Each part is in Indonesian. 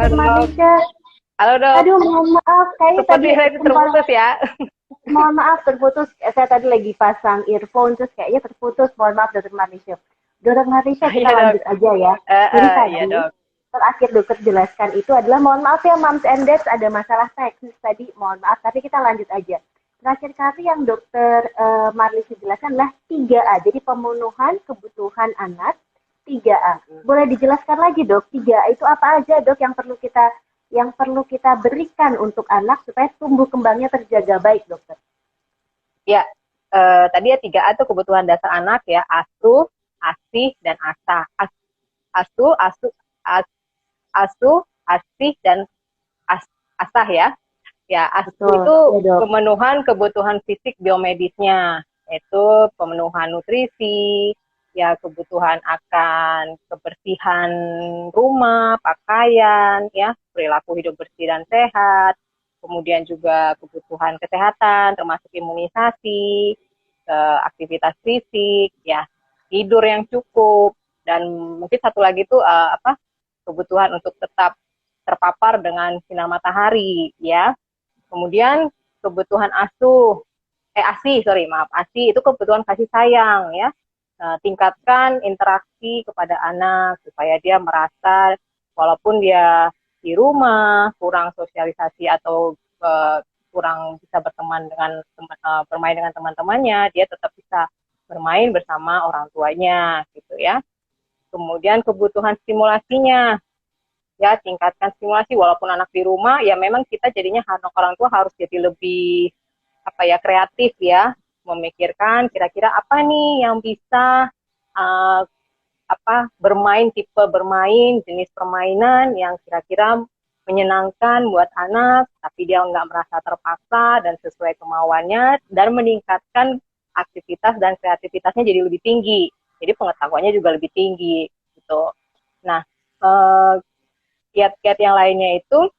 Dokter Halo. Manisha. Halo dok, Aduh, mohon maaf, kayaknya tadi seperti saya sempat, terputus ya. mohon maaf terputus. Saya tadi lagi pasang earphone, terus kayaknya terputus. Mohon maaf, Dokter Manisha. Dokter Manisha, kita Iya dok. lanjut aja ya. Jadi Iya tadi, dok. terakhir dokter jelaskan itu adalah, mohon maaf ya, Moms and Dads, ada masalah teknis tadi, mohon maaf, tapi kita lanjut aja. Terakhir kali yang dokter Marlisha jelaskan adalah 3A, jadi pemenuhan kebutuhan anak 3A. Boleh dijelaskan lagi dok, 3A itu apa aja dok yang perlu kita berikan untuk anak supaya tumbuh kembangnya terjaga baik dokter? Ya, tadi ya 3A itu kebutuhan dasar anak ya, asuh, asih, dan asah. Asuh, asuh, asih, dan asah ya. Ya, asuh Betul, itu ya dok. pemenuhan kebutuhan fisik biomedisnya, yaitu pemenuhan nutrisi, ya kebutuhan akan kebersihan rumah, pakaian, ya perilaku hidup bersih dan sehat, kemudian juga kebutuhan kesehatan termasuk imunisasi, aktivitas fisik, ya tidur yang cukup, dan mungkin satu lagi tuh kebutuhan untuk tetap terpapar dengan sinar matahari, ya. Kemudian kebutuhan ASI, sorry, maaf, ASI itu kebutuhan kasih sayang ya. Tingkatkan interaksi kepada anak supaya dia merasa walaupun dia di rumah kurang sosialisasi atau kurang bisa bermain dengan teman-temannya, dia tetap bisa bermain bersama orang tuanya gitu ya. Kemudian kebutuhan stimulasinya, ya tingkatkan stimulasi walaupun anak di rumah, ya memang kita jadinya orang tua harus jadi lebih kreatif ya, memikirkan kira-kira apa nih yang bisa uh, bermain jenis permainan yang kira-kira menyenangkan buat anak tapi dia nggak merasa terpaksa dan sesuai kemauannya, dan meningkatkan aktivitas dan kreativitasnya jadi lebih tinggi, jadi pengetahuannya juga lebih tinggi gitu. Nah, kiat-kiat yang lainnya itu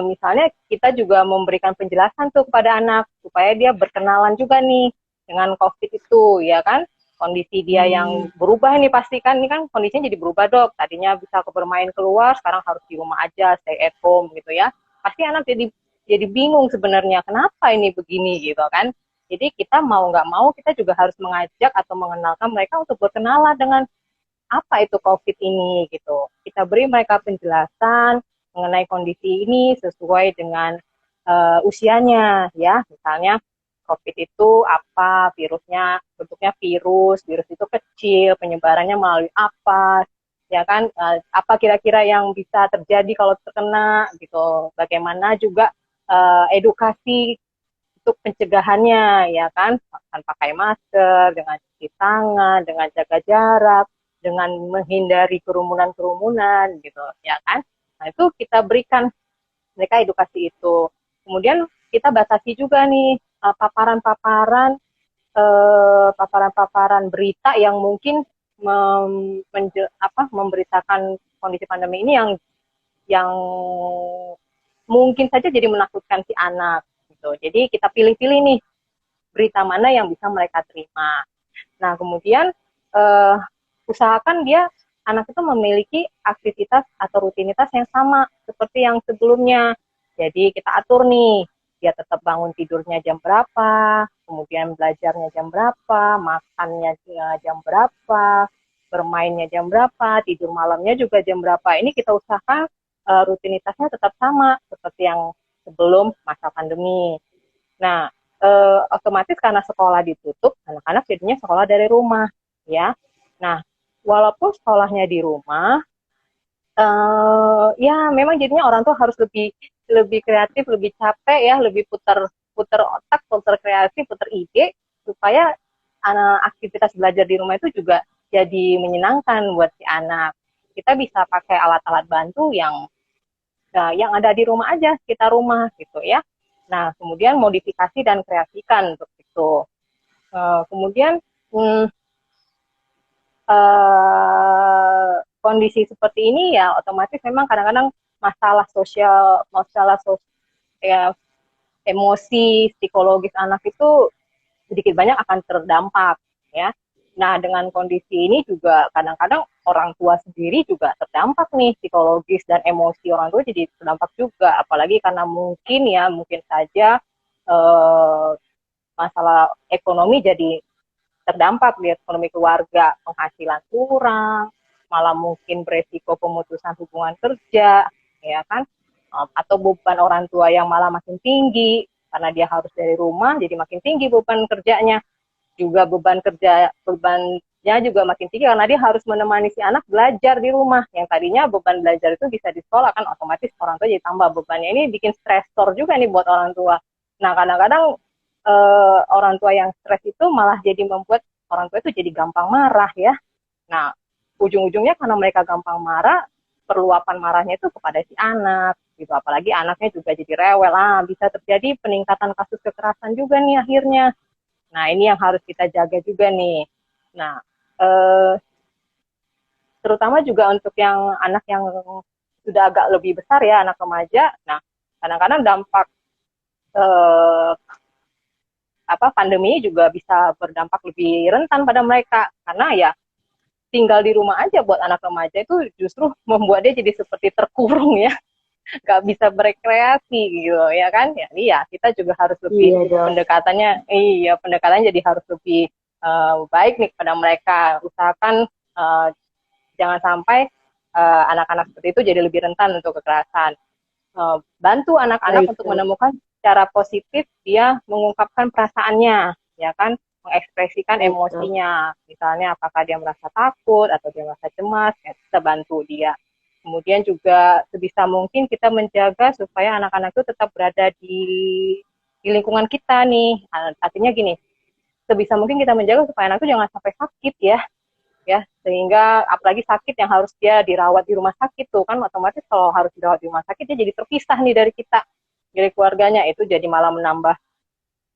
misalnya kita juga memberikan penjelasan tuh kepada anak supaya dia berkenalan juga nih dengan COVID itu, ya kan? Kondisi dia yang berubah nih, pasti kan ini kan kondisinya jadi berubah dok. Tadinya bisa bermain keluar, sekarang harus di rumah aja, stay at home gitu ya. Pasti anak jadi bingung sebenarnya kenapa ini begini gitu kan. Jadi kita mau nggak mau kita juga harus mengajak atau mengenalkan mereka untuk berkenalan dengan apa itu COVID ini gitu. Kita beri mereka penjelasan mengenai kondisi ini sesuai dengan usianya ya. Misalnya COVID itu apa, virusnya bentuknya virus itu kecil, penyebarannya melalui apa, ya kan, apa kira-kira yang bisa terjadi kalau terkena gitu. Bagaimana juga edukasi untuk pencegahannya, ya kan, dengan pakai masker, dengan cuci tangan, dengan jaga jarak, dengan menghindari kerumunan-kerumunan gitu, ya kan. Nah, itu kita berikan mereka edukasi itu. Kemudian kita batasi juga nih paparan-paparan berita yang mungkin memberitakan kondisi pandemi ini yang mungkin saja jadi menakutkan si anak gitu. Jadi kita pilih-pilih nih berita mana yang bisa mereka terima. Nah, kemudian uh, usahakan dia anak itu memiliki aktivitas atau rutinitas yang sama seperti yang sebelumnya. Jadi kita atur nih, dia tetap bangun tidurnya jam berapa, kemudian belajarnya jam berapa, makannya jam berapa, bermainnya jam berapa, tidur malamnya juga jam berapa. Ini kita usahakan rutinitasnya tetap sama seperti yang sebelum masa pandemi. Nah, otomatis karena sekolah ditutup, anak-anak jadinya sekolah dari rumah, ya. Nah, walaupun sekolahnya di rumah, ya memang jadinya orang tua harus lebih lebih kreatif, lebih capek ya, lebih putar putar otak, putar kreasi, putar ide supaya aktivitas belajar di rumah itu juga jadi menyenangkan buat si anak. Kita bisa pakai alat-alat bantu yang ada di rumah aja, sekitar rumah gitu ya. Nah, kemudian modifikasi dan kreasikan untuk itu. Kemudian kondisi seperti ini ya otomatis memang kadang-kadang masalah sosial, ya, emosi, psikologis anak itu sedikit banyak akan terdampak ya. Nah, dengan kondisi ini juga kadang-kadang orang tua sendiri juga terdampak nih, psikologis dan emosi orang tua jadi terdampak juga, apalagi karena mungkin saja eh, masalah ekonomi jadi terdampak di ekonomi keluarga, penghasilan kurang, malah mungkin beresiko pemutusan hubungan kerja, ya kan? Atau beban orang tua yang malah makin tinggi karena dia harus dari rumah, jadi makin tinggi beban kerjanya. Juga bebannya juga makin tinggi karena dia harus menemani si anak belajar di rumah. Yang tadinya beban belajar itu bisa di sekolah, kan otomatis orang tua jadi tambah bebannya. Ini bikin stresor juga nih buat orang tua. Nah, kadang-kadang orang tua yang stres itu malah jadi membuat orang tua itu jadi gampang marah ya. Nah, ujung-ujungnya karena mereka gampang marah, perluapan marahnya itu kepada si anak gitu. Apalagi anaknya juga jadi rewel, bisa terjadi peningkatan kasus kekerasan juga nih akhirnya. Nah, ini yang harus kita jaga juga nih. Nah, terutama juga untuk yang anak yang sudah agak lebih besar ya, anak remaja. Nah, kadang-kadang dampak eh, pandemi juga bisa berdampak lebih rentan pada mereka karena ya tinggal di rumah aja buat anak remaja itu justru membuat dia jadi seperti terkurung ya, nggak bisa berekreasi gitu ya kan. Jadi ya kita juga harus lebih pendekatannya jadi harus lebih baik nih pada mereka. Usahakan jangan sampai anak-anak seperti itu jadi lebih rentan untuk kekerasan. Bantu anak-anak untuk menemukan cara positif dia mengungkapkan perasaannya, ya kan, mengekspresikan emosinya. Misalnya apakah dia merasa takut atau dia merasa cemas, ya kita bantu dia. Kemudian juga sebisa mungkin kita menjaga supaya anak-anak itu tetap berada di lingkungan kita nih. Artinya gini, sebisa mungkin kita menjaga supaya anak itu jangan sampai sakit ya, sehingga apalagi sakit yang harus dia dirawat di rumah sakit tuh kan otomatis kalau harus dirawat di rumah sakit dia jadi terpisah nih dari kita, dari keluarganya, itu jadi malah menambah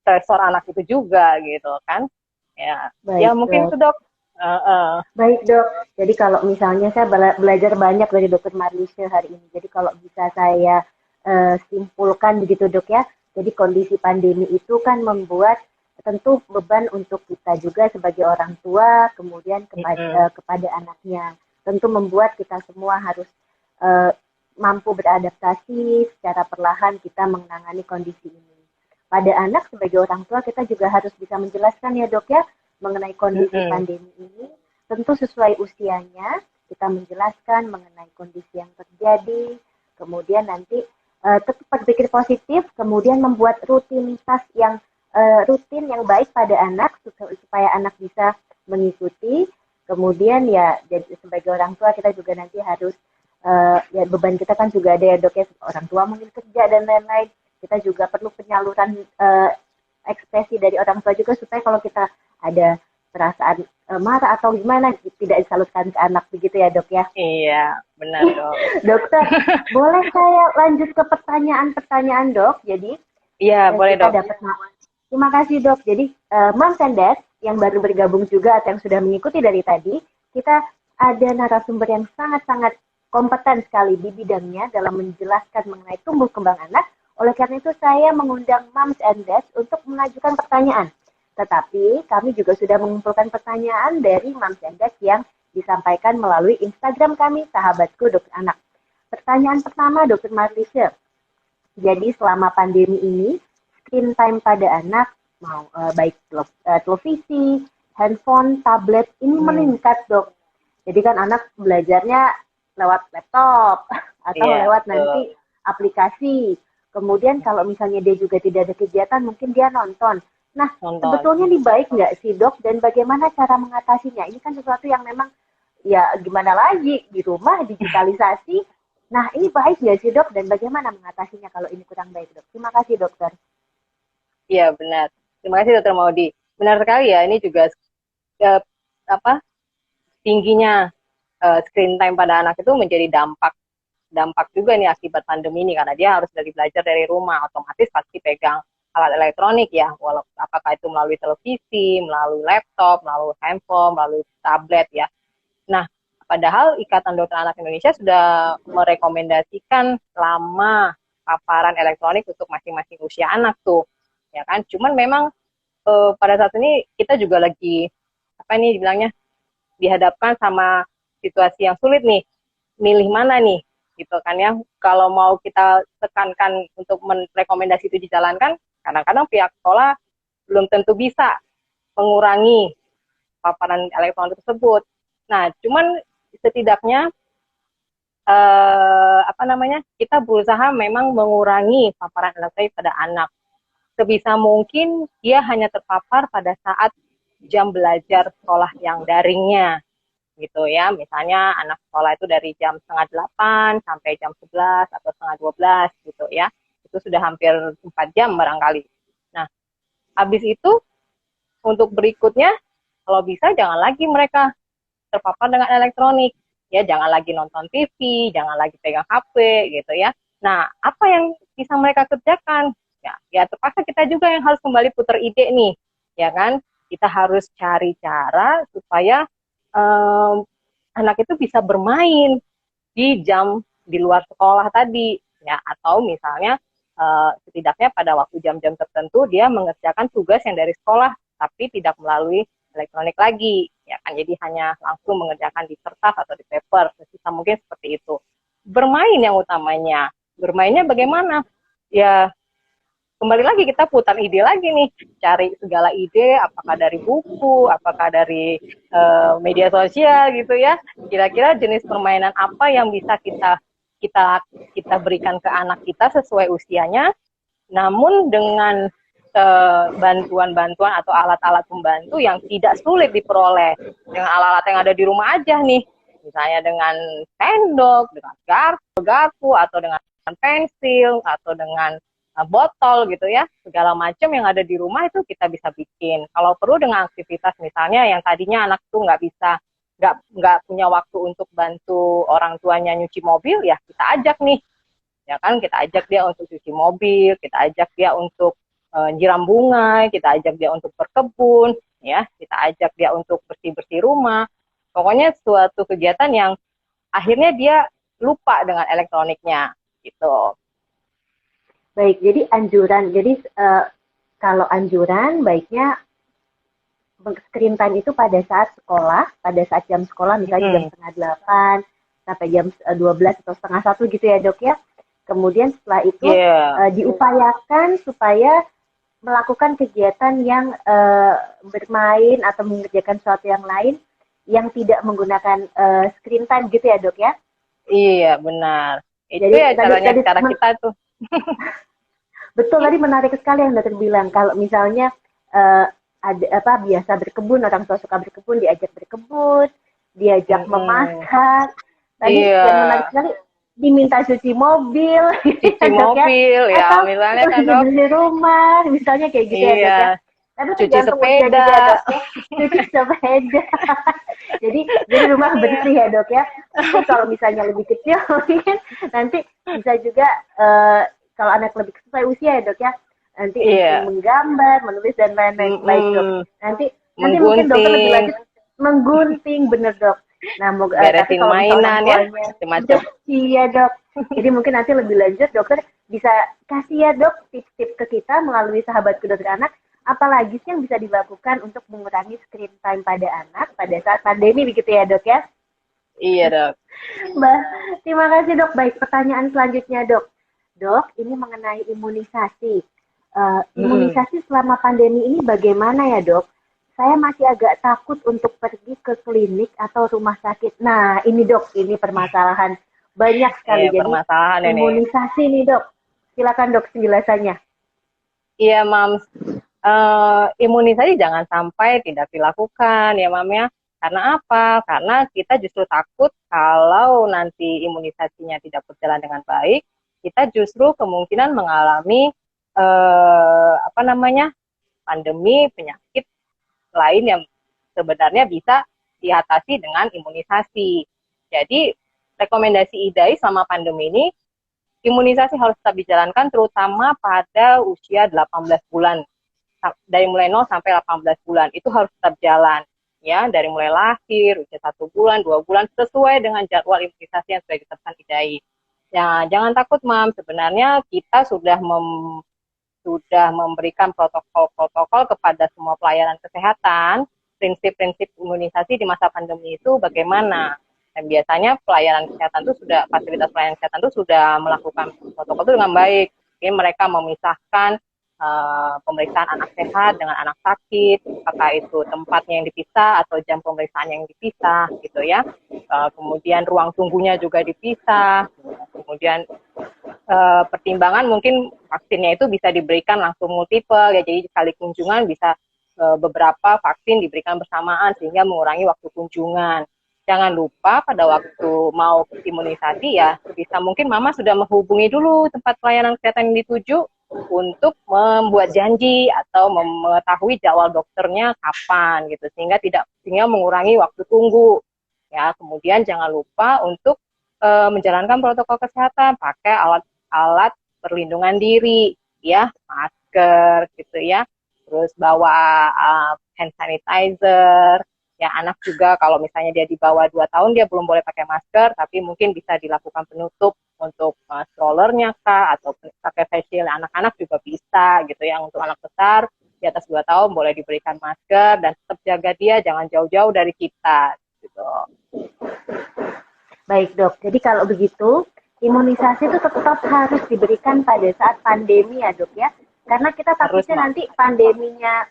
stresor anak itu juga gitu kan ya. Ya mungkin itu dok. Baik dok, jadi kalau misalnya saya belajar banyak dari dokter Marlisha hari ini, jadi kalau bisa saya simpulkan begitu dok ya, jadi kondisi pandemi itu kan membuat tentu beban untuk kita juga sebagai orang tua, kemudian kepada anaknya, tentu membuat kita semua harus mampu beradaptasi secara perlahan kita menangani kondisi ini. Pada anak sebagai orang tua kita juga harus bisa menjelaskan ya dok ya, mengenai kondisi pandemi ini, tentu sesuai usianya, kita menjelaskan mengenai kondisi yang terjadi, kemudian nanti tetap berpikir positif, kemudian membuat rutinitas yang rutin yang baik pada anak, supaya anak bisa mengikuti, kemudian ya jadi sebagai orang tua kita juga nanti harus, ya beban kita kan juga ada ya dok ya, orang tua mungkin kerja dan lain-lain, kita juga perlu penyaluran ekspresi dari orang tua juga supaya kalau kita ada perasaan marah atau gimana tidak disalurkan ke anak begitu ya dok ya. Iya benar dok. Dokter, boleh saya lanjut ke pertanyaan dok? Jadi iya boleh dok. Terima kasih dok. Jadi Moms and Dad yang baru bergabung juga atau yang sudah mengikuti dari tadi, kita ada narasumber yang sangat-sangat kompeten sekali di bidangnya dalam menjelaskan mengenai tumbuh kembang anak. Oleh karena itu saya mengundang Moms and Dads untuk mengajukan pertanyaan. Tetapi kami juga sudah mengumpulkan pertanyaan dari Moms and Dads yang disampaikan melalui Instagram kami, Sahabatku Dokter Anak. Pertanyaan pertama, Dokter Marlisha. Jadi selama pandemi ini, screen time pada anak, baik televisi, handphone, tablet, ini meningkat dok. Jadi kan anak belajarnya lewat laptop atau lewat nanti aplikasi. Kemudian kalau misalnya dia juga tidak ada kegiatan, mungkin dia nonton. Nah, sebetulnya ini baik nggak sih dok? Dan bagaimana cara mengatasinya? Ini kan sesuatu yang memang ya gimana lagi di rumah digitalisasi. Nah, ini baik nggak sih dok? Dan bagaimana mengatasinya kalau ini kurang baik dok? Terima kasih dokter. Iya benar. Terima kasih dokter Maudi. Benar sekali ya. Ini juga tingginya screen time pada anak itu menjadi dampak juga nih akibat pandemi ini, karena dia harus belajar dari rumah, otomatis pasti pegang alat elektronik ya, walaupun apakah itu melalui televisi, melalui laptop, melalui handphone, melalui tablet ya. Nah, padahal Ikatan Dokter Anak Indonesia sudah merekomendasikan lama paparan elektronik untuk masing-masing usia anak tuh, ya kan. Cuman memang pada saat ini kita juga lagi apa ini dibilangnya dihadapkan sama situasi yang sulit nih, milih mana nih, gitu kan ya. Kalau mau kita tekankan untuk rekomendasi itu dijalankan, kadang-kadang pihak sekolah belum tentu bisa mengurangi paparan elektronik tersebut. Nah, cuman setidaknya kita berusaha memang mengurangi paparan elektronik pada anak. Sebisa mungkin dia hanya terpapar pada saat jam belajar sekolah yang daringnya, gitu ya. Misalnya anak sekolah itu dari jam setengah 8 sampai jam 11 atau setengah 12 gitu ya. Itu sudah hampir 4 jam barangkali. Nah, habis itu untuk berikutnya, kalau bisa jangan lagi mereka terpapar dengan elektronik. Ya, jangan lagi nonton TV, jangan lagi pegang HP gitu ya. Nah, apa yang bisa mereka kerjakan? Ya terpaksa kita juga yang harus kembali putar ide nih, ya kan? Kita harus cari cara supaya anak itu bisa bermain di jam di luar sekolah tadi, ya. Atau misalnya setidaknya pada waktu jam-jam tertentu dia mengerjakan tugas yang dari sekolah, tapi tidak melalui elektronik lagi, ya kan? Jadi hanya langsung mengerjakan di kertas atau di paper, sesisa mungkin seperti itu. Bermain yang utamanya. Bermainnya bagaimana? Ya, kembali lagi kita putar ide lagi nih, cari segala ide, apakah dari buku, apakah dari media sosial gitu ya. Kira-kira jenis permainan apa yang bisa kita berikan ke anak kita sesuai usianya, namun dengan bantuan-bantuan atau alat-alat pembantu yang tidak sulit diperoleh, dengan alat-alat yang ada di rumah aja nih, misalnya dengan sendok, dengan garpu, atau dengan pensil, atau dengan botol gitu ya, segala macam yang ada di rumah itu kita bisa bikin. Kalau perlu dengan aktivitas misalnya yang tadinya anak tuh nggak punya waktu untuk bantu orang tuanya nyuci mobil, ya kita ajak nih, ya kan, kita ajak dia untuk cuci mobil, kita ajak dia untuk nyiram bunga, kita ajak dia untuk berkebun, ya, kita ajak dia untuk bersih-bersih rumah. Pokoknya suatu kegiatan yang akhirnya dia lupa dengan elektroniknya gitu. Baik, jadi anjuran. Jadi kalau anjuran baiknya screen time itu pada saat sekolah, pada saat jam sekolah misalnya jam setengah 8 sampai jam 12 atau setengah 1 gitu ya dok ya. Kemudian setelah itu diupayakan supaya melakukan kegiatan yang bermain atau mengerjakan sesuatu yang lain yang tidak menggunakan screen time gitu ya dok ya. Iya benar. Itu Jadi, ya cara kita tuh. Betul, tadi menarik sekali yang dokter bilang. Kalau misalnya ada biasa berkebun, orang tua suka berkebun, diajak berkebun, diajak memasak. Tadi yang menarik sekali diminta cuci mobil, cuci mobil ya, atau misalnya kan dok, bersih rumah, misalnya kayak gitu ya dok ya. Tapi cuci sepeda, juga, dok, ya. Cuci sepeda. jadi rumah bersih ya dok ya. Terus kalau misalnya lebih kecil, mungkin nanti bisa juga kalau anak lebih sesuai usia ya dok ya, nanti menggambar, menulis dan lain-lain. Baik dok. Nanti mungkin dokter lebih lanjut menggunting, bener dok. Nah, beresin mainan ya, macam-macam. Iya dok. Jadi mungkin nanti lebih lanjut dokter bisa kasih ya dok tips-tips ke kita melalui sahabat dokter anak. Apalagi sih yang bisa dilakukan untuk mengurangi screen time pada anak pada saat pandemi begitu ya dok ya? Iya dok. Mbak, terima kasih dok. Baik, pertanyaan selanjutnya dok. Dok, ini mengenai imunisasi. Imunisasi selama pandemi ini bagaimana ya dok? Saya masih agak takut untuk pergi ke klinik atau rumah sakit. Nah, ini dok, ini permasalahan banyak sekali. Jadi imunisasi ini. Nih dok. Silakan dok penjelasannya. Iya Mams, imunisasi jangan sampai tidak dilakukan ya Mam ya. Karena apa? Karena kita justru takut kalau nanti imunisasinya tidak berjalan dengan baik, kita justru kemungkinan mengalami pandemi penyakit lain yang sebenarnya bisa diatasi dengan imunisasi. Jadi rekomendasi IDAI selama pandemi ini, imunisasi harus tetap dijalankan terutama pada usia 18 bulan. Dari mulai 0 sampai 18 bulan itu harus tetap jalan. Ya, dari mulai lahir, usia 1 bulan, 2 bulan, sesuai dengan jadwal imunisasi yang sudah ditetapkan IDAI. Ya, jangan takut Mam, sebenarnya kita sudah memberikan protokol-protokol kepada semua pelayanan kesehatan, prinsip-prinsip imunisasi di masa pandemi itu bagaimana. Dan biasanya pelayanan kesehatan itu sudah, fasilitas pelayanan kesehatan itu sudah melakukan protokol itu dengan baik. Jadi mereka memisahkan pemeriksaan anak sehat dengan anak sakit, apakah itu tempatnya yang dipisah atau jam pemeriksaan yang dipisah gitu ya. Kemudian ruang tunggunya juga dipisah. Kemudian pertimbangan mungkin vaksinnya itu bisa diberikan langsung multiple ya, jadi sekali kunjungan bisa beberapa vaksin diberikan bersamaan sehingga mengurangi waktu kunjungan. Jangan lupa pada waktu mau imunisasi ya, sebisa mungkin mama sudah menghubungi dulu tempat pelayanan kesehatan yang dituju untuk membuat janji atau mengetahui jadwal dokternya kapan gitu, sehingga mengurangi waktu tunggu. Ya, kemudian jangan lupa untuk menjalankan protokol kesehatan, pakai alat perlindungan diri, ya, masker gitu ya, terus bawa hand sanitizer. Ya, anak juga kalau misalnya dia di bawah 2 tahun dia belum boleh pakai masker, tapi mungkin bisa dilakukan penutup untuk strollernya kah, atau pakai face shield. Anak-anak juga bisa gitu ya. Untuk anak besar di atas 2 tahun boleh diberikan masker, dan tetap jaga dia, jangan jauh-jauh dari kita gitu. Baik dok, jadi kalau begitu imunisasi itu tetap harus diberikan pada saat pandemi ya dok ya, karena kita takutnya nanti pandeminya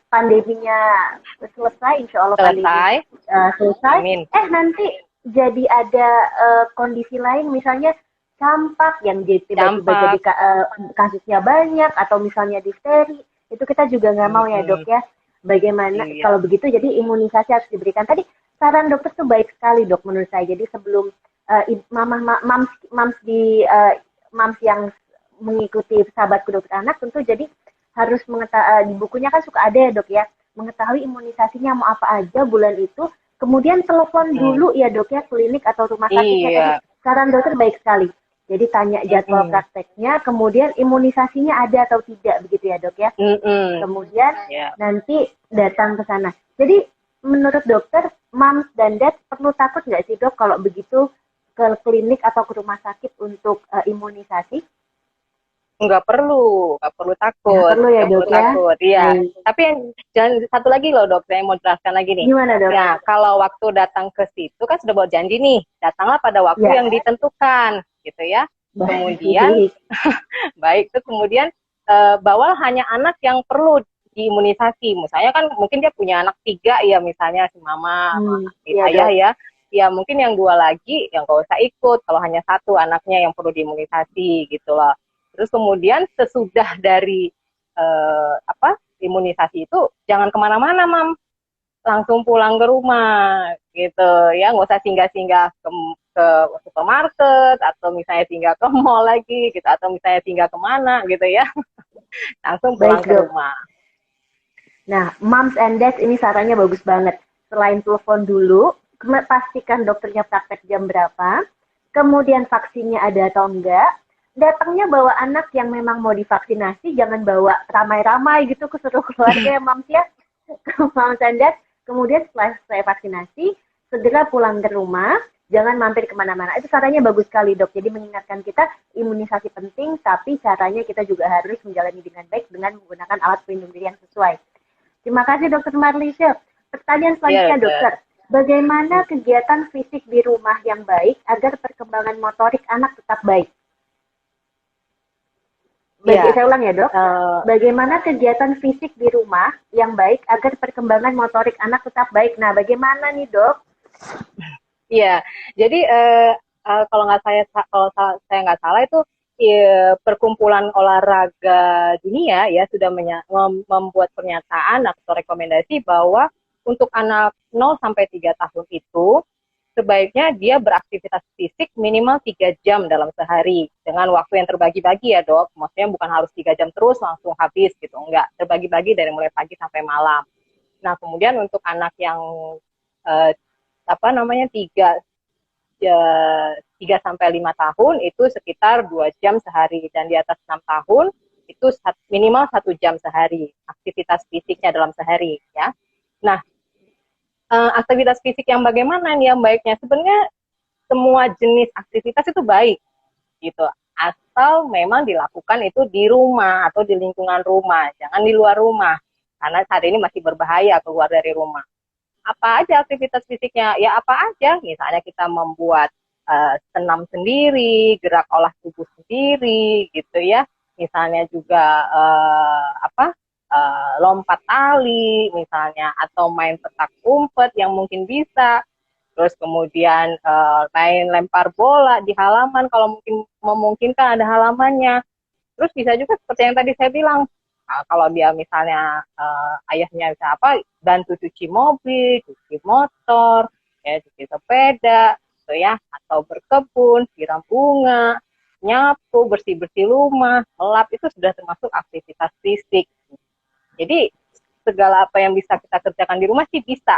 selesai, insya Allah pandemi selesai. Amin. Nanti jadi ada kondisi lain, misalnya campak yang tiba-tiba jadi kasusnya banyak, atau misalnya difteri, itu kita juga nggak mau ya dok ya. Bagaimana kalau begitu? Jadi imunisasi harus diberikan. Tadi saran dokter tuh baik sekali dok menurut saya. Jadi sebelum mams yang mengikuti sahabatku dokter anak, tentu jadi harus mengetahui, di bukunya kan suka ada ya dok ya, mengetahui imunisasinya mau apa aja bulan itu, kemudian telepon dulu ya dok ya klinik atau rumah sakitnya. Tadi saran dokter baik sekali. Jadi tanya jadwal prakteknya, kemudian imunisasinya ada atau tidak, begitu ya dok ya. Kemudian nanti datang ke sana. Jadi menurut dokter, moms dan dad perlu takut nggak sih dok kalau begitu ke klinik atau ke rumah sakit untuk imunisasi? Nggak perlu takut. Nggak perlu ya dok ya? Iya. Tapi jangan, satu lagi loh dok, saya mau jelaskan lagi nih. Gimana dok? Ya, kalau waktu datang ke situ kan sudah buat janji nih, datanglah pada waktu yang ditentukan, gitu ya. Kemudian, kemudian bawa hanya anak yang perlu diimunisasi. Misalnya kan mungkin dia punya anak 3 ya, misalnya si mama, ayah ya. Ya mungkin yang 2 lagi yang nggak usah ikut kalau hanya 1 anaknya yang perlu diimunisasi gitu loh. Terus kemudian sesudah dari imunisasi itu jangan kemana-mana mam, langsung pulang ke rumah gitu ya, nggak usah singgah-singgah ke supermarket atau misalnya singgah ke mall lagi gitu, atau misalnya singgah kemana gitu ya. Langsung pulang ke rumah. Nah, moms and dads ini sarannya bagus banget. Selain telepon dulu, pastikan dokternya praktek jam berapa, kemudian vaksinnya ada atau enggak, datangnya bawa anak yang memang mau divaksinasi, jangan bawa ramai-ramai gitu ke seluruh keluarga ya moms ya, moms and dads. Kemudian setelah saya vaksinasi, segera pulang ke rumah, jangan mampir kemana-mana. Itu caranya bagus sekali dok. Jadi mengingatkan kita imunisasi penting, tapi caranya kita juga harus menjalani dengan baik dengan menggunakan alat pelindung diri yang sesuai. Terima kasih dokter Marlisha. Pertanyaan selanjutnya dokter, bagaimana kegiatan fisik di rumah yang baik agar perkembangan motorik anak tetap baik? Saya ulang ya dok, bagaimana kegiatan fisik di rumah yang baik agar perkembangan motorik anak tetap baik? Nah, bagaimana nih dok? Iya, jadi kalau saya nggak salah itu perkumpulan olahraga dunia ya sudah membuat pernyataan atau rekomendasi bahwa untuk anak 0 sampai 3 tahun itu sebaiknya dia beraktivitas fisik minimal 3 jam dalam sehari dengan waktu yang terbagi-bagi ya dok. Maksudnya bukan harus 3 jam terus langsung habis gitu, enggak, terbagi-bagi dari mulai pagi sampai malam. Nah kemudian untuk anak yang 3 sampai 5 tahun itu sekitar 2 jam sehari, dan di atas 6 tahun itu minimal 1 jam sehari aktivitas fisiknya dalam sehari ya. Nah aktivitas fisik yang bagaimana nih yang baiknya? Sebenarnya semua jenis aktivitas itu baik gitu, asal memang dilakukan itu di rumah atau di lingkungan rumah, jangan di luar rumah karena saat ini masih berbahaya keluar dari rumah. apa aja aktivitas fisiknya, ya apa aja, misalnya kita membuat senam sendiri, gerak olah tubuh sendiri gitu ya, misalnya juga lompat tali misalnya, atau main petak umpet yang mungkin bisa, terus kemudian main lempar bola di halaman kalau mungkin memungkinkan ada halamannya. Terus bisa juga seperti yang tadi saya bilang, kalau dia misalnya ayahnya bisa apa, bantu cuci mobil, cuci motor, ya cuci sepeda, gitu ya, atau berkebun, siram bunga, nyapu, bersih-bersih rumah, melap, itu sudah termasuk aktivitas fisik. Jadi segala apa yang bisa kita kerjakan di rumah sih bisa.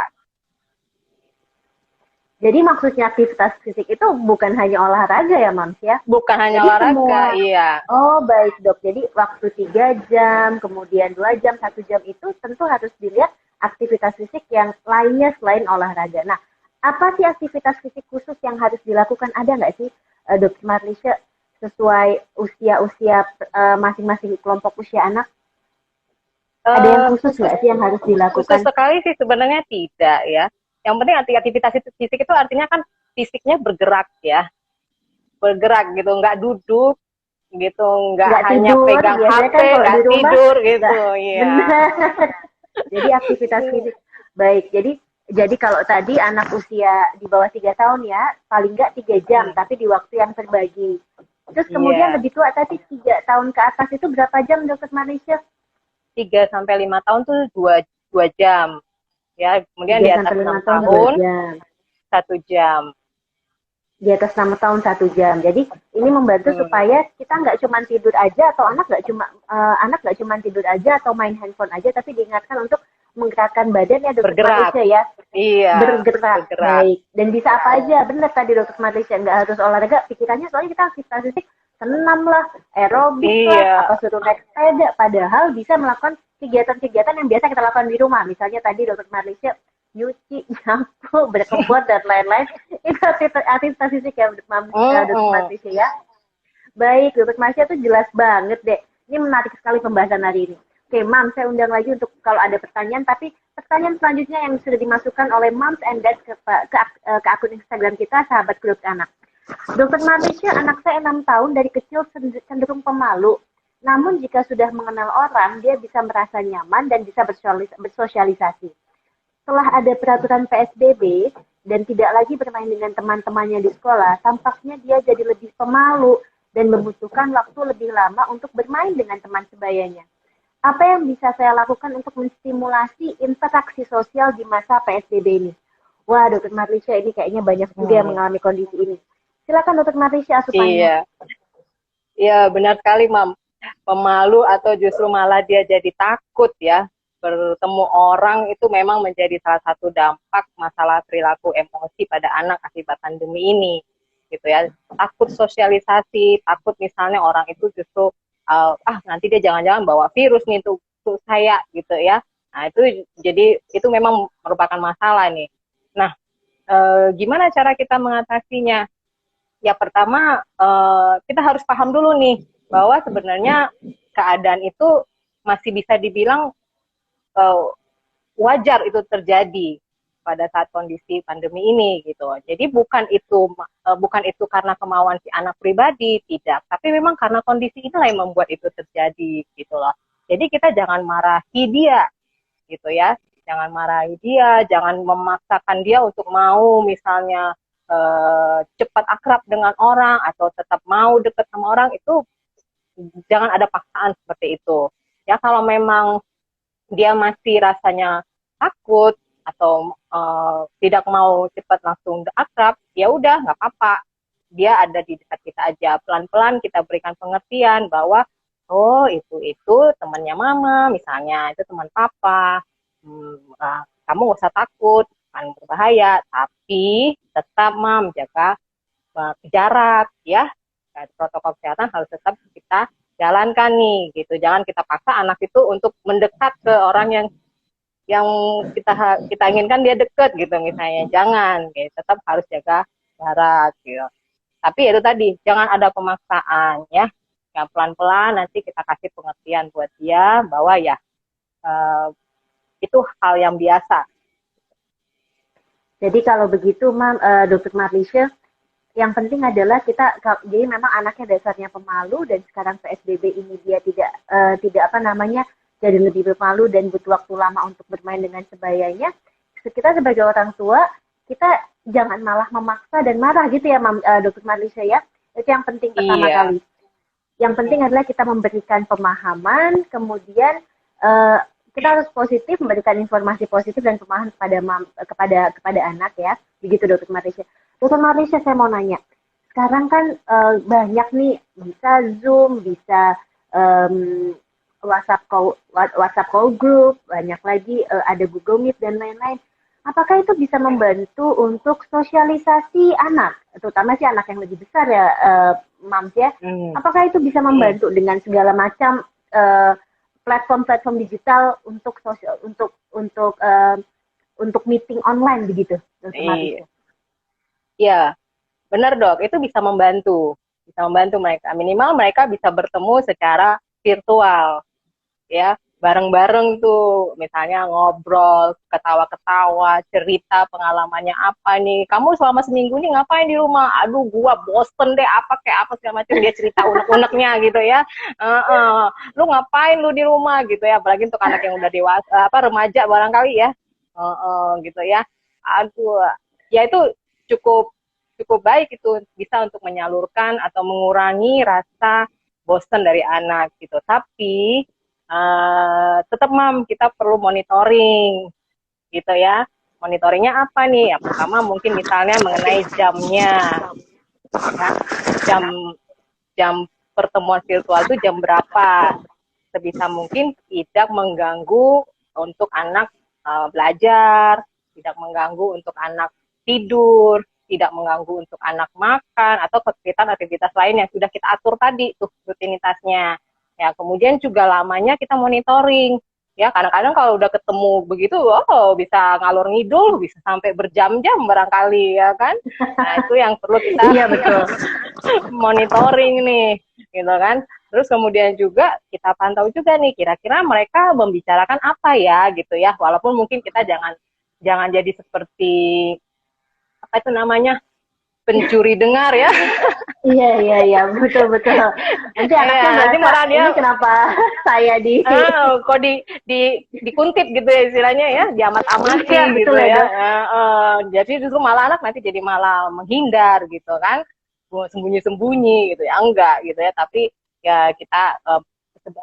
Jadi maksudnya aktivitas fisik itu bukan hanya olahraga ya, Mams ya? Bukan hanya Jadi olahraga, semua, iya. oh baik dok, jadi waktu 3 jam, kemudian 2 jam, 1 jam itu tentu harus dilihat aktivitas fisik yang lainnya selain olahraga. Nah, apa sih aktivitas fisik khusus yang harus dilakukan? Ada nggak sih, Dr. Marlisha, sesuai usia-usia masing-masing kelompok usia anak? Ada yang khusus Khusus nggak sih yang harus dilakukan? sekali sih sebenarnya tidak ya. Yang penting aktivitas fisik itu artinya kan fisiknya bergerak ya, bergerak gitu, nggak duduk gitu, nggak Nggak hanya tidur, pegang biasanya HP, kan kalau nggak di rumah, tidur nggak gitu, ya. benar. Jadi aktivitas fisik baik. Jadi kalau tadi anak usia di bawah 3 tahun ya, paling nggak 3 jam, tapi di waktu yang terbagi. Terus kemudian Iya, lebih tua tadi 3 tahun ke atas itu berapa jam, Dokter Malaysia? 3 sampai 5 tahun tuh dua jam ya, kemudian tiga di atas sampai lima enam tahun 2 tahun jam. 1 jam. Di atas 6 tahun 1 jam. Jadi ini membantu supaya kita nggak cuma tidur aja atau anak nggak cuma tidur aja atau main handphone aja, tapi diingatkan untuk menggerakkan badan ya Dokter Bergerak, Malaysia ya. iya, Bergerak bergerak. baik, dan bisa apa aja, benar tadi Dokter Malaysia, nggak harus olahraga. Pikirannya soalnya kita aktivitas fisik, senam lah, aerobik lah, Iya, apa suruh naik sepeda, padahal bisa melakukan kegiatan-kegiatan yang biasa kita lakukan di rumah. Misalnya tadi Dokter Malaysia nyuci, nyapu, berkebun dan lain-lain, itu aktivitas fisik ya Dokter Malaysia ya. Baik, Dokter Malaysia tuh jelas banget deh. Ini menarik sekali pembahasan hari ini. Oke, Mam, saya undang lagi untuk kalau ada pertanyaan, tapi pertanyaan selanjutnya yang sudah dimasukkan oleh Moms and Dad ke akun Instagram kita, Sahabat Grup Anak. Dokter Malaysia, anak saya 6 tahun dari kecil cenderung pemalu. Namun jika sudah mengenal orang, dia bisa merasa nyaman dan bisa bersosialisasi. Setelah ada peraturan PSBB dan tidak lagi bermain dengan teman-temannya di sekolah, tampaknya dia jadi lebih pemalu dan membutuhkan waktu lebih lama untuk bermain dengan teman sebayanya. Apa yang bisa saya lakukan untuk menstimulasi interaksi sosial di masa PSBB ini? Wah, Dokter Marlisha, ini kayaknya banyak juga yang mengalami kondisi ini. Silakan Dokter Marlisha asupannya. Iya, benar sekali, Mam. Pemalu atau justru malah dia jadi takut ya, bertemu orang itu memang menjadi salah satu dampak masalah perilaku emosi pada anak akibat pandemi ini, gitu ya. Takut sosialisasi, takut misalnya orang itu justru nanti dia jangan-jangan bawa virus nih tuh saya gitu ya. Nah itu jadi itu memang merupakan masalah nih. Nah gimana cara kita mengatasinya? Ya pertama kita harus paham dulu nih bahwa sebenarnya keadaan itu masih bisa dibilang wajar itu terjadi pada saat kondisi pandemi ini gitu. Jadi bukan itu karena kemauan si anak pribadi, tidak, tapi memang karena kondisi inilah yang membuat itu terjadi gitu loh. Jadi kita jangan marahi dia gitu ya. Jangan marahi dia, jangan memaksakan dia untuk mau misalnya cepat akrab dengan orang atau tetap mau dekat sama orang, itu jangan ada paksaan seperti itu. Ya kalau memang dia masih rasanya takut atau tidak mau cepat langsung akrab, ya udah nggak apa-apa. Dia ada di dekat kita aja. Pelan-pelan kita berikan pengertian bahwa oh itu temannya mama, misalnya itu teman papa. Kamu nggak usah takut, kan berbahaya, tapi tetap mam jaga jarak ya. Protokol kesehatan harus tetap kita jalankan nih gitu. Jangan kita paksa anak itu untuk mendekat ke orang yang kita inginkan dia deket gitu misalnya. Jangan, gitu. Tetap harus jaga jarak gitu. Tapi itu tadi jangan ada pemaksaan ya. Yang pelan-pelan nanti kita kasih pengertian buat dia bahwa ya itu hal yang biasa. Jadi kalau begitu, Dokter Marlisha, yang penting adalah kita, jadi memang anaknya dasarnya pemalu dan sekarang PSBB ini dia tidak apa namanya jadi lebih pemalu dan butuh waktu lama untuk bermain dengan sebayanya. Kita sebagai orang tua kita jangan malah memaksa dan marah gitu ya, Dokter Marlisha ya. Itu yang penting pertama Iya. kali. Yang penting adalah kita memberikan pemahaman, kemudian uh, kita harus positif, memberikan informasi positif dan pemahaman kepada anak ya. Begitu Dokter Marisha. Dokter Marisha, saya mau nanya. Sekarang kan banyak nih, bisa Zoom, bisa um, WhatsApp call group, banyak lagi ada Google Meet dan lain-lain. Apakah itu bisa membantu untuk sosialisasi anak, terutama sih anak yang lebih besar ya, Mams ya? Hmm. Apakah itu bisa membantu dengan segala macam platform-platform digital untuk sosial, untuk meeting online begitu, Dokter Iya. Marisha? Iya, benar dok, itu bisa membantu mereka. Minimal mereka bisa bertemu secara virtual, ya, bareng-bareng tuh, misalnya ngobrol, ketawa-ketawa, cerita pengalamannya apa nih. Kamu selama seminggu nih ngapain di rumah? Aduh, gua bosen deh, apa kayak apa segala macam, dia cerita unek-uneknya gitu ya. Lu ngapain lu di rumah gitu ya, apalagi untuk anak yang udah dewasa, remaja barangkali ya. Gitu ya. Aduh, ya itu cukup cukup baik itu bisa untuk menyalurkan atau mengurangi rasa bosan dari anak gitu. Tapi tetap mam kita perlu monitoring gitu ya. Monitoringnya apa nih? Yang pertama mungkin misalnya mengenai jamnya, ya. Jam jam pertemuan virtual itu jam berapa? Sebisa mungkin tidak mengganggu untuk anak belajar, tidak mengganggu untuk anak tidur, tidak mengganggu untuk anak makan atau aktivitas lain yang sudah kita atur tadi tuh rutinitasnya. Ya, kemudian juga lamanya kita monitoring. Ya, kadang-kadang kalau udah ketemu begitu, bisa ngalor ngidul, bisa sampai berjam-jam barangkali ya kan. Nah, itu yang perlu kita Iya betul. monitoring nih, gitu kan. Terus kemudian juga kita pantau juga nih, kira-kira mereka membicarakan apa ya, gitu ya. Walaupun mungkin kita jangan jangan jadi seperti apa itu namanya pencuri dengar ya. Iya, betul betul. Nanti anaknya Nanti merasa malah dia ini kenapa saya kok dikuntit gitu ya istilahnya ya, diamat-amati Iya gitu betul ya ya. Dok. Jadi justru malah anak nanti jadi malah menghindar gitu kan, sembunyi-sembunyi gitu ya, enggak gitu ya. Tapi ya kita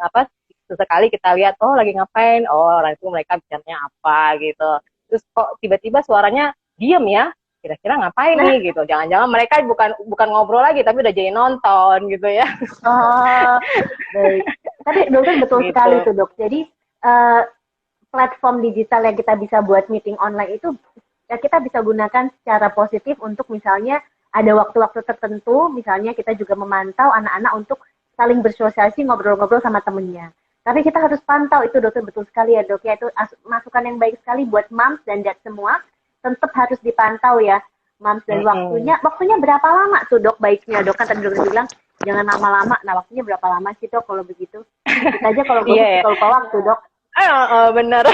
apa sesekali kita lihat, oh lagi ngapain, oh orang itu mereka bicaranya apa gitu. Terus kok tiba-tiba suaranya diem ya, kira-kira ngapain Nah, nih gitu. Jangan-jangan mereka bukan ngobrol lagi tapi udah jadi nonton gitu ya. oh, baik. Tapi dokter betul sekali Gitu. tuh dok. Jadi eh, platform digital yang kita bisa buat meeting online itu ya kita bisa gunakan secara positif untuk misalnya ada waktu-waktu tertentu, misalnya kita juga memantau anak-anak untuk saling bersosialisasi ngobrol-ngobrol sama temennya. Tapi kita harus pantau itu dokter betul sekali ya dok ya, itu masukan yang baik sekali buat moms dan dad semua, tetap harus dipantau ya moms, dan waktunya berapa lama tuh dok baiknya dok, kan tadi dokter bilang jangan lama-lama. Nah waktunya berapa lama sih dok kalau begitu? Kita aja kalau gue Iya, lupa waktu dok. benar.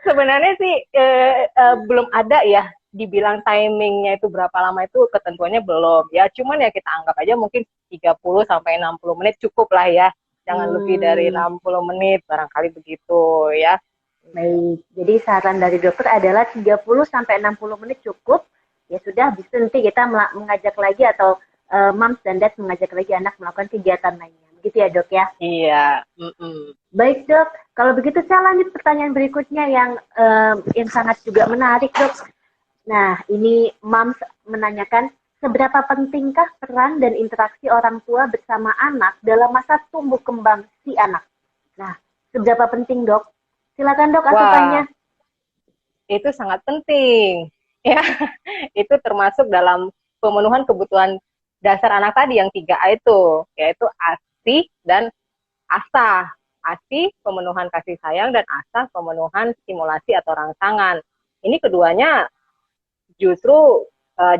Sebenarnya sih belum ada ya dibilang timingnya itu berapa lama, itu ketentuannya belum ya. Cuman ya kita anggap aja mungkin 30 sampai 60 menit cukup lah ya. Jangan lebih dari 60 menit barangkali begitu ya. Baik, jadi saran dari dokter adalah 30 sampai 60 menit cukup. Ya sudah, bisa nanti kita mengajak lagi atau moms dan dad mengajak lagi anak melakukan kegiatan lainnya. Begitu ya dok ya? Iya. Baik dok, kalau begitu saya lanjut pertanyaan berikutnya yang sangat juga menarik dok. Nah, ini moms menanyakan, seberapa pentingkah peran dan interaksi orang tua bersama anak dalam masa tumbuh kembang si anak? Nah, seberapa penting dok? Silakan dok asupannya. Itu sangat penting. Ya, itu termasuk dalam pemenuhan kebutuhan dasar anak tadi yang 3A itu, yaitu ASI dan ASA. ASI pemenuhan kasih sayang dan ASA pemenuhan stimulasi atau rangsangan. Ini keduanya justru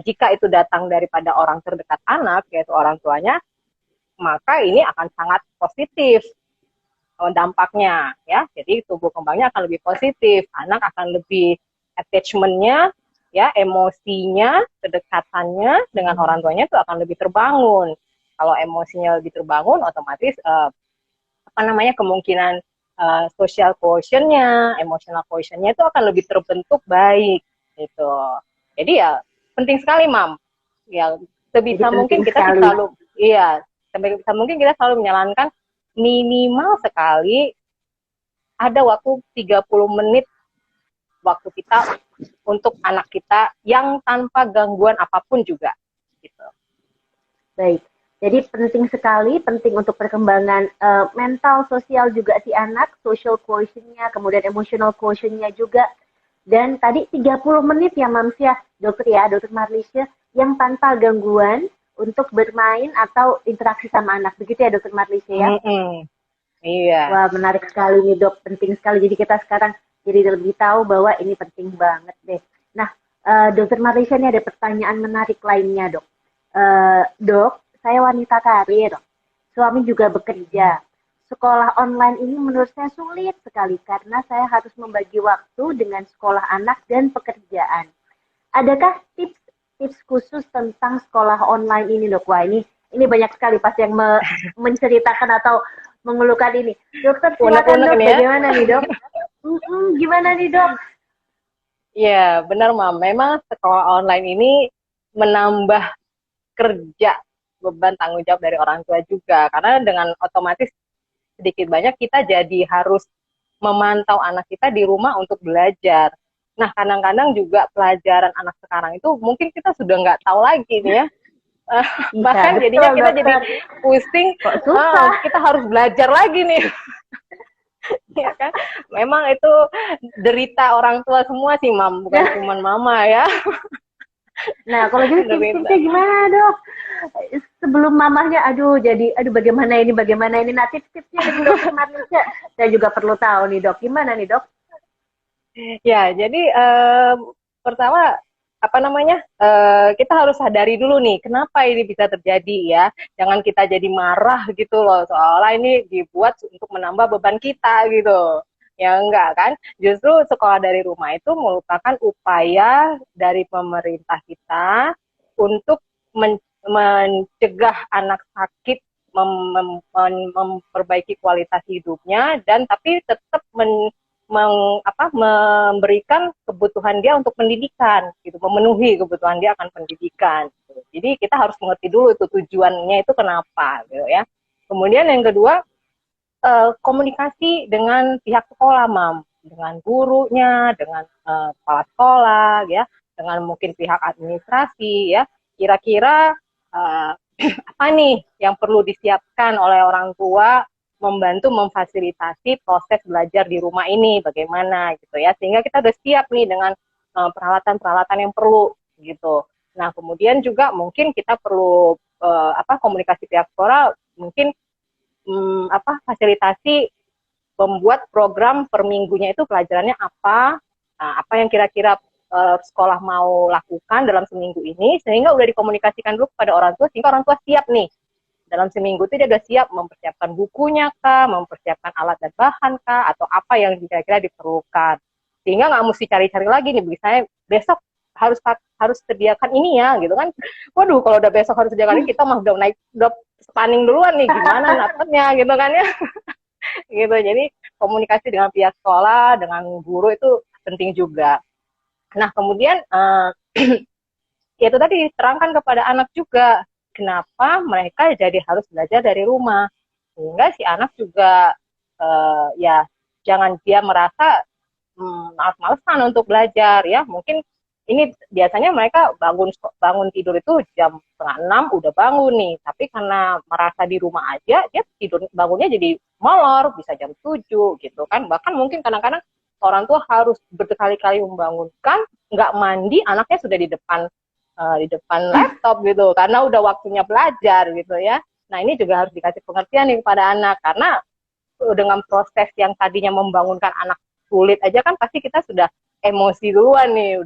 jika itu datang daripada orang terdekat anak, yaitu orang tuanya, maka ini akan sangat positif dampaknya ya. Jadi tumbuh kembangnya akan lebih positif, anak akan lebih attachment-nya, ya, emosinya, kedekatannya dengan orang tuanya itu akan lebih terbangun. Kalau emosinya lebih terbangun, otomatis kemungkinan social quotient-nya, emotional quotient-nya itu akan lebih terbentuk baik gitu. Jadi ya penting sekali, Mam. Ya sebisa mungkin kita selalu sebisa mungkin kita selalu menyarankan minimal sekali ada waktu 30 menit waktu kita untuk anak kita yang tanpa gangguan apapun juga gitu. Baik. Jadi penting sekali, penting untuk perkembangan mental, sosial juga si anak, social quotient-nya, kemudian emotional quotient-nya juga. Dan tadi 30 menit ya Mams ya, Dokter Marlisha, yang tanpa gangguan untuk bermain atau interaksi sama anak. Begitu ya Dokter Marlisha ya? Iya. Wah, menarik sekali nih Dok, penting sekali. Jadi kita sekarang jadi lebih tahu bahwa ini penting banget deh. Nah, Dokter Marlisha ini ada pertanyaan menarik lainnya Dok. Dok, saya wanita karir, suami juga bekerja. Sekolah online ini menurut saya sulit sekali karena saya harus membagi waktu dengan sekolah anak dan pekerjaan. Adakah tips khusus tentang sekolah online ini Dok? Wah, ini banyak sekali pasti yang menceritakan atau mengeluhkan ini. Dokter, silakan Dok, bagaimana nih Dok? Gimana nih Dok? Ya, benar Mam. Memang sekolah online ini menambah kerja, beban tanggung jawab dari orang tua juga. Karena dengan otomatis sedikit banyak kita jadi harus memantau anak kita di rumah untuk belajar. Nah, kadang-kadang juga pelajaran anak sekarang itu mungkin kita sudah nggak tahu lagi nih ya. Bahkan jadinya kita jadi pusing, kita harus belajar lagi nih. Ya kan? Memang itu derita orang tua semua sih, Mam, bukan cuma mama ya. Nah, kalau gitu tipsnya gimana Dok? Sebelum mamahnya, aduh bagaimana ini. Nah, tips-tipsnya dari Dokter Marlisha, saya juga perlu tahu nih Dok. Gimana nih Dok? Ya, jadi pertama kita harus sadari dulu nih kenapa ini bisa terjadi ya. Jangan kita jadi marah gitu loh, soalnya ini dibuat untuk menambah beban kita gitu. Ya enggak kan, justru sekolah dari rumah itu merupakan upaya dari pemerintah kita untuk mencegah anak sakit, memperbaiki kualitas hidupnya, dan tapi tetap memberikan kebutuhan dia untuk pendidikan, gitu, memenuhi kebutuhan dia akan pendidikan. Gitu. Jadi kita harus mengerti dulu itu tujuannya itu kenapa, gitu ya. Kemudian yang kedua, komunikasi dengan pihak sekolah, Mam, dengan gurunya, dengan kepala sekolah, ya, dengan mungkin pihak administrasi, ya. Kira-kira apa nih yang perlu disiapkan oleh orang tua membantu memfasilitasi proses belajar di rumah ini bagaimana gitu ya, sehingga kita udah siap nih dengan peralatan-peralatan yang perlu gitu. Nah, kemudian juga mungkin kita perlu komunikasi pihak sekolah, mungkin fasilitasi membuat program per minggunya itu pelajarannya apa, apa yang kira-kira sekolah mau lakukan dalam seminggu ini, sehingga udah dikomunikasikan dulu kepada orang tua, sehingga orang tua siap nih. Dalam seminggu itu dia udah siap mempersiapkan bukunya kah, mempersiapkan alat dan bahan kah, atau apa yang kira-kira diperlukan. Sehingga nggak mesti cari-cari lagi nih, misalnya besok harus sediakan ini ya, gitu kan. Waduh, kalau udah besok harus sediakan ini, kita mah udah spanning duluan nih, gimana dapetnya, gitu kan ya. Gitu, jadi komunikasi dengan pihak sekolah, dengan guru itu penting juga. Nah, kemudian ya itu tadi terangkan kepada anak juga kenapa mereka jadi harus belajar dari rumah, sehingga si anak juga ya jangan dia merasa males-malesan untuk belajar ya. Mungkin ini biasanya mereka bangun tidur itu jam 5:30 udah bangun nih, tapi karena merasa di rumah aja dia bangunnya jadi molor, bisa jam 7 gitu kan. Bahkan mungkin kadang-kadang orang tua harus berkali-kali membangunkan, nggak mandi, anaknya sudah di depan laptop gitu, karena udah waktunya belajar gitu ya. Nah, ini juga harus dikasih pengertian nih kepada anak, karena dengan proses yang tadinya membangunkan anak sulit aja kan pasti kita sudah emosi duluan nih,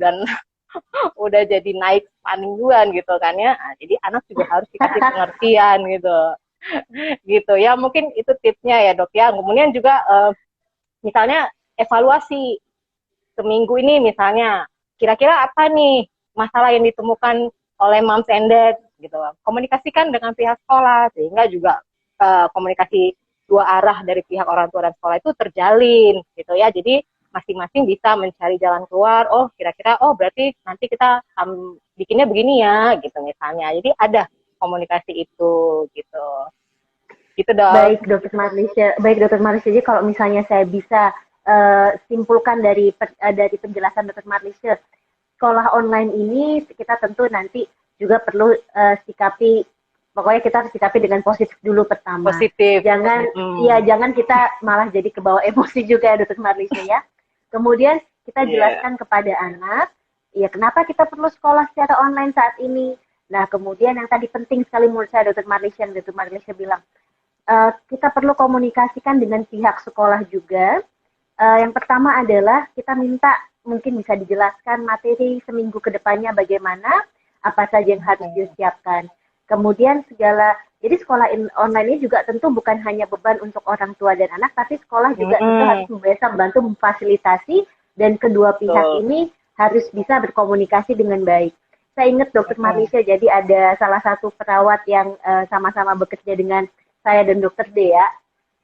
udah jadi naik paning duluan gitu kan ya. Nah, jadi anak juga harus dikasih pengertian gitu. Gitu ya, mungkin itu tipsnya ya Dok ya. Kemudian juga misalnya evaluasi seminggu ini misalnya, kira-kira apa nih masalah yang ditemukan oleh moms and dad gitu. Komunikasikan dengan pihak sekolah sehingga juga komunikasi dua arah dari pihak orang tua dan sekolah itu terjalin gitu ya. Jadi masing-masing bisa mencari jalan keluar. Oh, kira-kira oh berarti nanti kita bikinnya begini ya gitu misalnya. Jadi ada komunikasi itu gitu. Gitu dong. Baik dokter Marlisha. Jadi kalau misalnya saya bisa simpulkan dari penjelasan dokter Marlisha, sekolah online ini kita tentu nanti juga perlu sikapi, pokoknya kita harus sikapi dengan positif dulu pertama. Positif. Jangan kita malah jadi kebawa emosi juga ya dokter Marlisha ya. Kemudian kita jelaskan kepada anak, ya kenapa kita perlu sekolah secara online saat ini. Nah kemudian yang tadi penting sekali menurut saya dokter Marlisha bilang, kita perlu komunikasikan dengan pihak sekolah juga. Yang pertama adalah kita minta mungkin bisa dijelaskan materi seminggu ke depannya bagaimana, apa saja yang harus disiapkan. Kemudian jadi sekolah online ini juga tentu bukan hanya beban untuk orang tua dan anak, tapi sekolah juga tentu harus bisa membantu memfasilitasi dan kedua pihak ini harus bisa berkomunikasi dengan baik. Saya ingat dokter Marlisha, jadi ada salah satu perawat yang sama-sama bekerja dengan saya dan dokter Dea.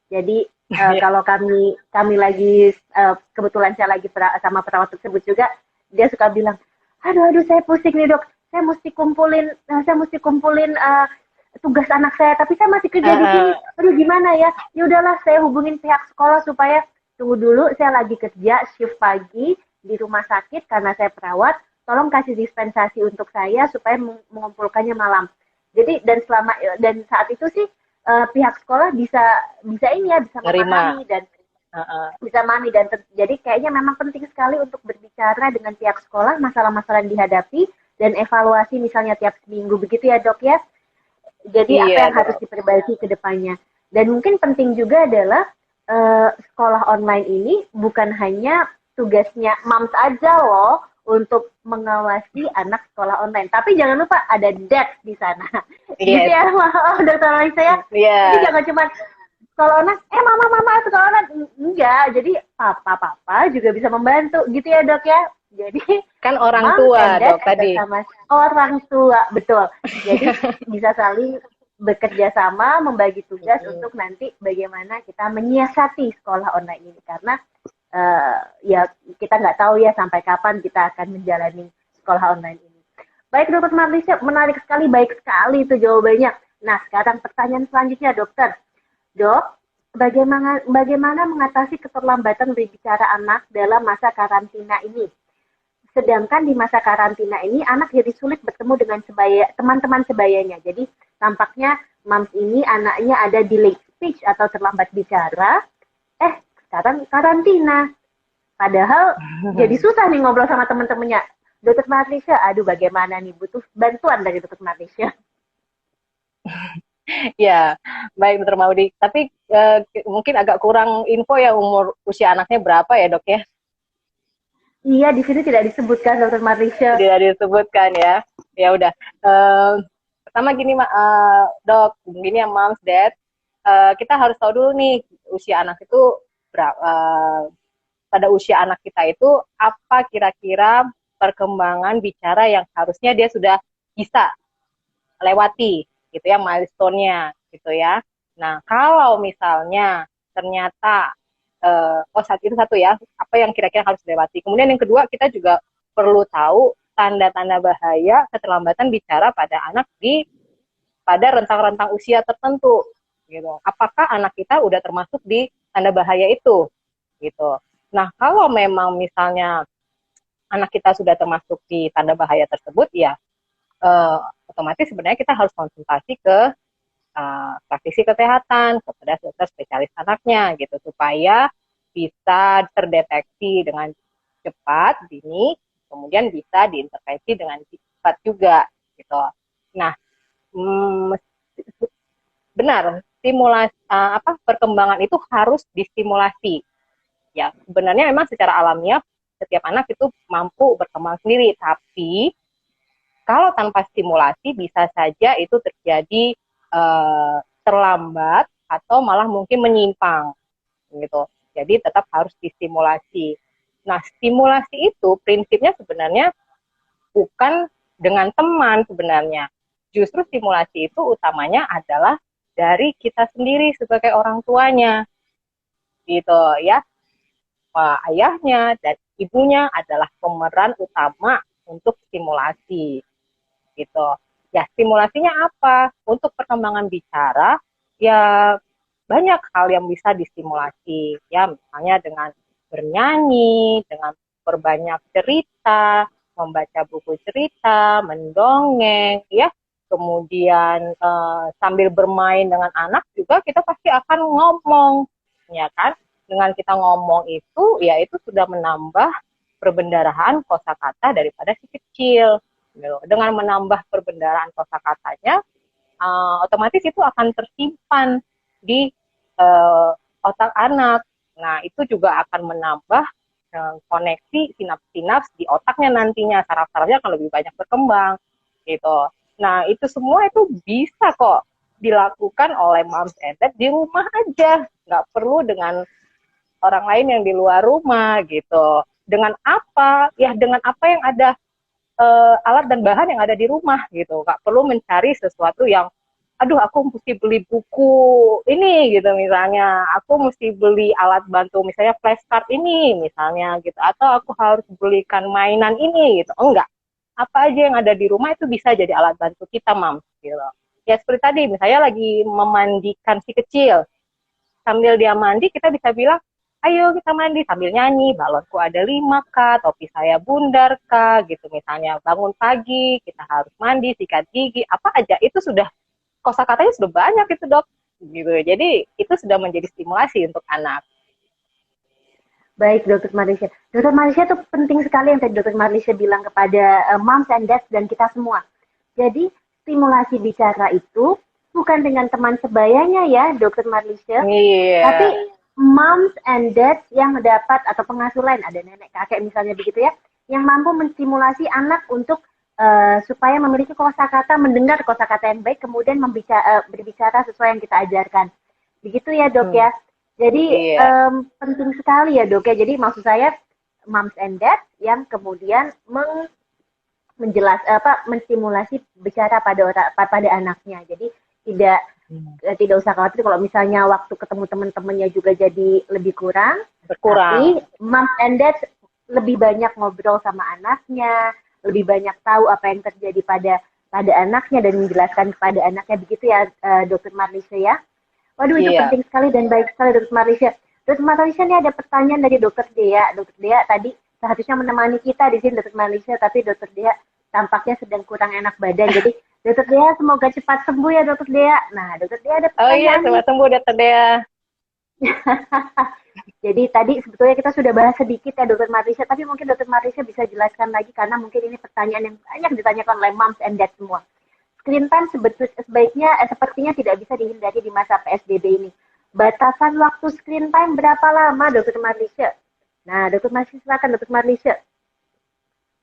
Jadi kalau kami lagi kebetulan saya lagi sama perawat tersebut juga, dia suka bilang, aduh saya pusing nih dok, saya mesti kumpulin tugas anak saya, tapi saya masih kerja di sini. Aduh gimana ya? Ya udahlah, saya hubungin pihak sekolah supaya tunggu dulu, saya lagi kerja shift pagi di rumah sakit karena saya perawat. Tolong kasih dispensasi untuk saya supaya mengumpulkannya malam. Jadi dan saat itu sih pihak sekolah bisa memahami dan bisa memahami dan jadi kayaknya memang penting sekali untuk berbicara dengan pihak sekolah masalah-masalah yang dihadapi dan evaluasi misalnya tiap seminggu begitu ya dok ya. Jadi apa yang harus diperbaiki ke depannya. Dan mungkin penting juga adalah sekolah online ini bukan hanya tugasnya moms aja loh untuk mengawasi anak sekolah online. Tapi jangan lupa ada dad di sana. Gitu ya, dokter Marlisha ya. Jadi jangan cuma sekolah online, mama sekolah online. Enggak, jadi papa juga bisa membantu gitu ya dok ya. Jadi kan orang tua dok tadi. Orang tua, betul. Jadi bisa saling bekerja sama, membagi tugas untuk nanti bagaimana kita menyiasati sekolah online ini. Karena ya kita nggak tahu ya sampai kapan kita akan menjalani sekolah online ini. Baik dokter Marlisha, menarik sekali, baik sekali itu jawabannya. Nah sekarang pertanyaan selanjutnya dokter. Dok, bagaimana mengatasi keterlambatan berbicara anak dalam masa karantina ini? Sedangkan di masa karantina ini anak jadi sulit bertemu dengan teman-teman sebayanya. Jadi tampaknya moms ini anaknya ada delayed speech atau terlambat bicara. Sekarang karantina. Padahal jadi susah nih ngobrol sama teman-temannya. Dokter Marlisha, aduh bagaimana nih, butuh bantuan dari dokter Marlisha. Ya, baik dokter Maudi. Tapi mungkin agak kurang info ya usia anaknya berapa ya dok ya? Iya, di sini tidak disebutkan dokter Marlisha. Tidak disebutkan ya. Ya udah. Pertama gini dok, gini ya moms dad, kita harus tahu dulu nih usia anak itu pada usia anak kita itu apa kira-kira perkembangan bicara yang harusnya dia sudah bisa lewati gitu ya, milestone-nya gitu ya. Nah kalau misalnya ternyata saat itu satu ya, apa yang kira-kira harus dilewati. Kemudian yang kedua, kita juga perlu tahu tanda-tanda bahaya keterlambatan bicara pada anak pada rentang-rentang usia tertentu gitu. Apakah anak kita udah termasuk di tanda bahaya itu gitu. Nah kalau memang misalnya anak kita sudah termasuk di tanda bahaya tersebut ya otomatis sebenarnya kita harus konsultasi ke praktisi kesehatan, kepada dokter spesialis anaknya gitu supaya bisa terdeteksi dengan cepat dini, kemudian bisa diintervensi dengan cepat juga gitu. Nah, benar stimulasi perkembangan itu harus distimulasi. Ya, sebenarnya memang secara alamiah setiap anak itu mampu berkembang sendiri, tapi kalau tanpa stimulasi bisa saja itu terjadi terlambat atau malah mungkin menyimpang gitu. Jadi tetap harus distimulasi. Nah, stimulasi itu prinsipnya sebenarnya bukan dengan teman sebenarnya. Justru stimulasi itu utamanya adalah dari kita sendiri sebagai orang tuanya, gitu ya. Ayahnya dan ibunya adalah pemeran utama untuk stimulasi, gitu. Ya, stimulasinya apa? Untuk perkembangan bicara, ya banyak hal yang bisa distimulasi, ya misalnya dengan bernyanyi, dengan berbanyak cerita, membaca buku cerita, mendongeng, ya. Kemudian sambil bermain dengan anak juga kita pasti akan ngomong, ya kan? Dengan kita ngomong itu, ya itu sudah menambah perbendaharaan kosakata daripada si kecil. Dengan menambah perbendaharaan kosakatanya, otomatis itu akan tersimpan di otak anak. Nah, itu juga akan menambah koneksi sinaps-sinaps di otaknya nantinya, saraf-sarafnya akan lebih banyak berkembang, gitu. Nah, itu semua itu bisa kok dilakukan oleh moms and dad di rumah aja, nggak perlu dengan orang lain yang di luar rumah, gitu. Dengan apa? Ya, dengan apa yang ada, alat dan bahan yang ada di rumah, gitu. Nggak perlu mencari sesuatu yang aduh aku mesti beli buku ini gitu misalnya, aku mesti beli alat bantu misalnya flashcard ini misalnya gitu, atau aku harus belikan mainan ini gitu. Enggak, apa aja yang ada di rumah itu bisa jadi alat bantu kita, Mam, gitu. Ya seperti tadi misalnya lagi memandikan si kecil, sambil dia mandi kita bisa bilang ayo kita mandi sambil nyanyi, balonku ada 5 kak, topi saya bundar kak, gitu misalnya. Bangun pagi kita harus mandi, sikat gigi, apa aja itu sudah kosakatanya sudah banyak itu dok, gitu. Jadi itu sudah menjadi stimulasi untuk anak. Baik, Dokter Malaysia. Dokter Malaysia itu penting sekali yang tadi Dokter Malaysia bilang kepada moms and dads dan kita semua. Jadi stimulasi bicara itu bukan dengan teman sebayanya ya, Dokter Malaysia, tapi Iya. moms and dads yang dapat atau pengasuh lain, ada nenek kakek misalnya begitu ya, yang mampu menstimulasi anak untuk supaya memiliki kosakata, mendengar kosakata yang baik, kemudian berbicara sesuai yang kita ajarkan. Begitu ya dok ya. Jadi Iya. penting sekali ya dok ya. Jadi maksud saya moms and dad yang kemudian menstimulasi bicara pada anaknya. Jadi tidak tidak usah khawatir kalau misalnya waktu ketemu teman-temannya juga jadi lebih kurang. Berkurang. Tapi moms and dad lebih banyak ngobrol sama anaknya, lebih banyak tahu apa yang terjadi pada anaknya dan menjelaskan kepada anaknya, begitu ya Dokter Marlisha ya. Waduh itu Iya. penting sekali dan baik sekali Dokter Marlisha. Dokter Marlisha ini ada pertanyaan dari Dokter Dea. Dokter Dea tadi seharusnya menemani kita di sini Dokter Marlisha, tapi Dokter Dea tampaknya sedang kurang enak badan. Jadi Dokter Dea semoga cepat sembuh ya Dokter Dea. Nah Dokter Dea ada Oh iya, pertanyaan nih. cepat sembuh Dokter Dea. Jadi tadi sebetulnya kita sudah bahas sedikit ya Dokter Marlisha, tapi mungkin Dokter Marlisha bisa jelaskan lagi karena mungkin ini pertanyaan yang banyak ditanyakan oleh moms and dad semua. Screen time sepertinya tidak bisa dihindari di masa PSBB ini. Batasan waktu screen time berapa lama Dokter Marlisha? Nah, Dokter Marlisha silakan Dokter Marlisha.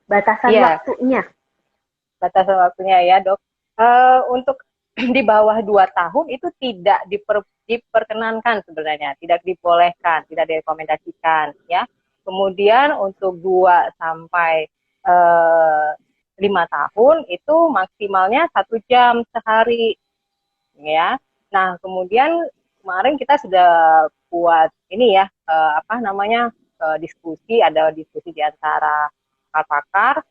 Batasan Iya, waktunya. batasan waktunya ya dok. Untuk di bawah 2 tahun itu tidak diperkenankan sebenarnya, tidak dibolehkan, tidak direkomendasikan ya. Kemudian untuk 2 sampai 5 tahun itu maksimalnya 1 jam sehari ya. Nah kemudian kemarin kita sudah buat ini ya, apa namanya, ada diskusi di antara pakar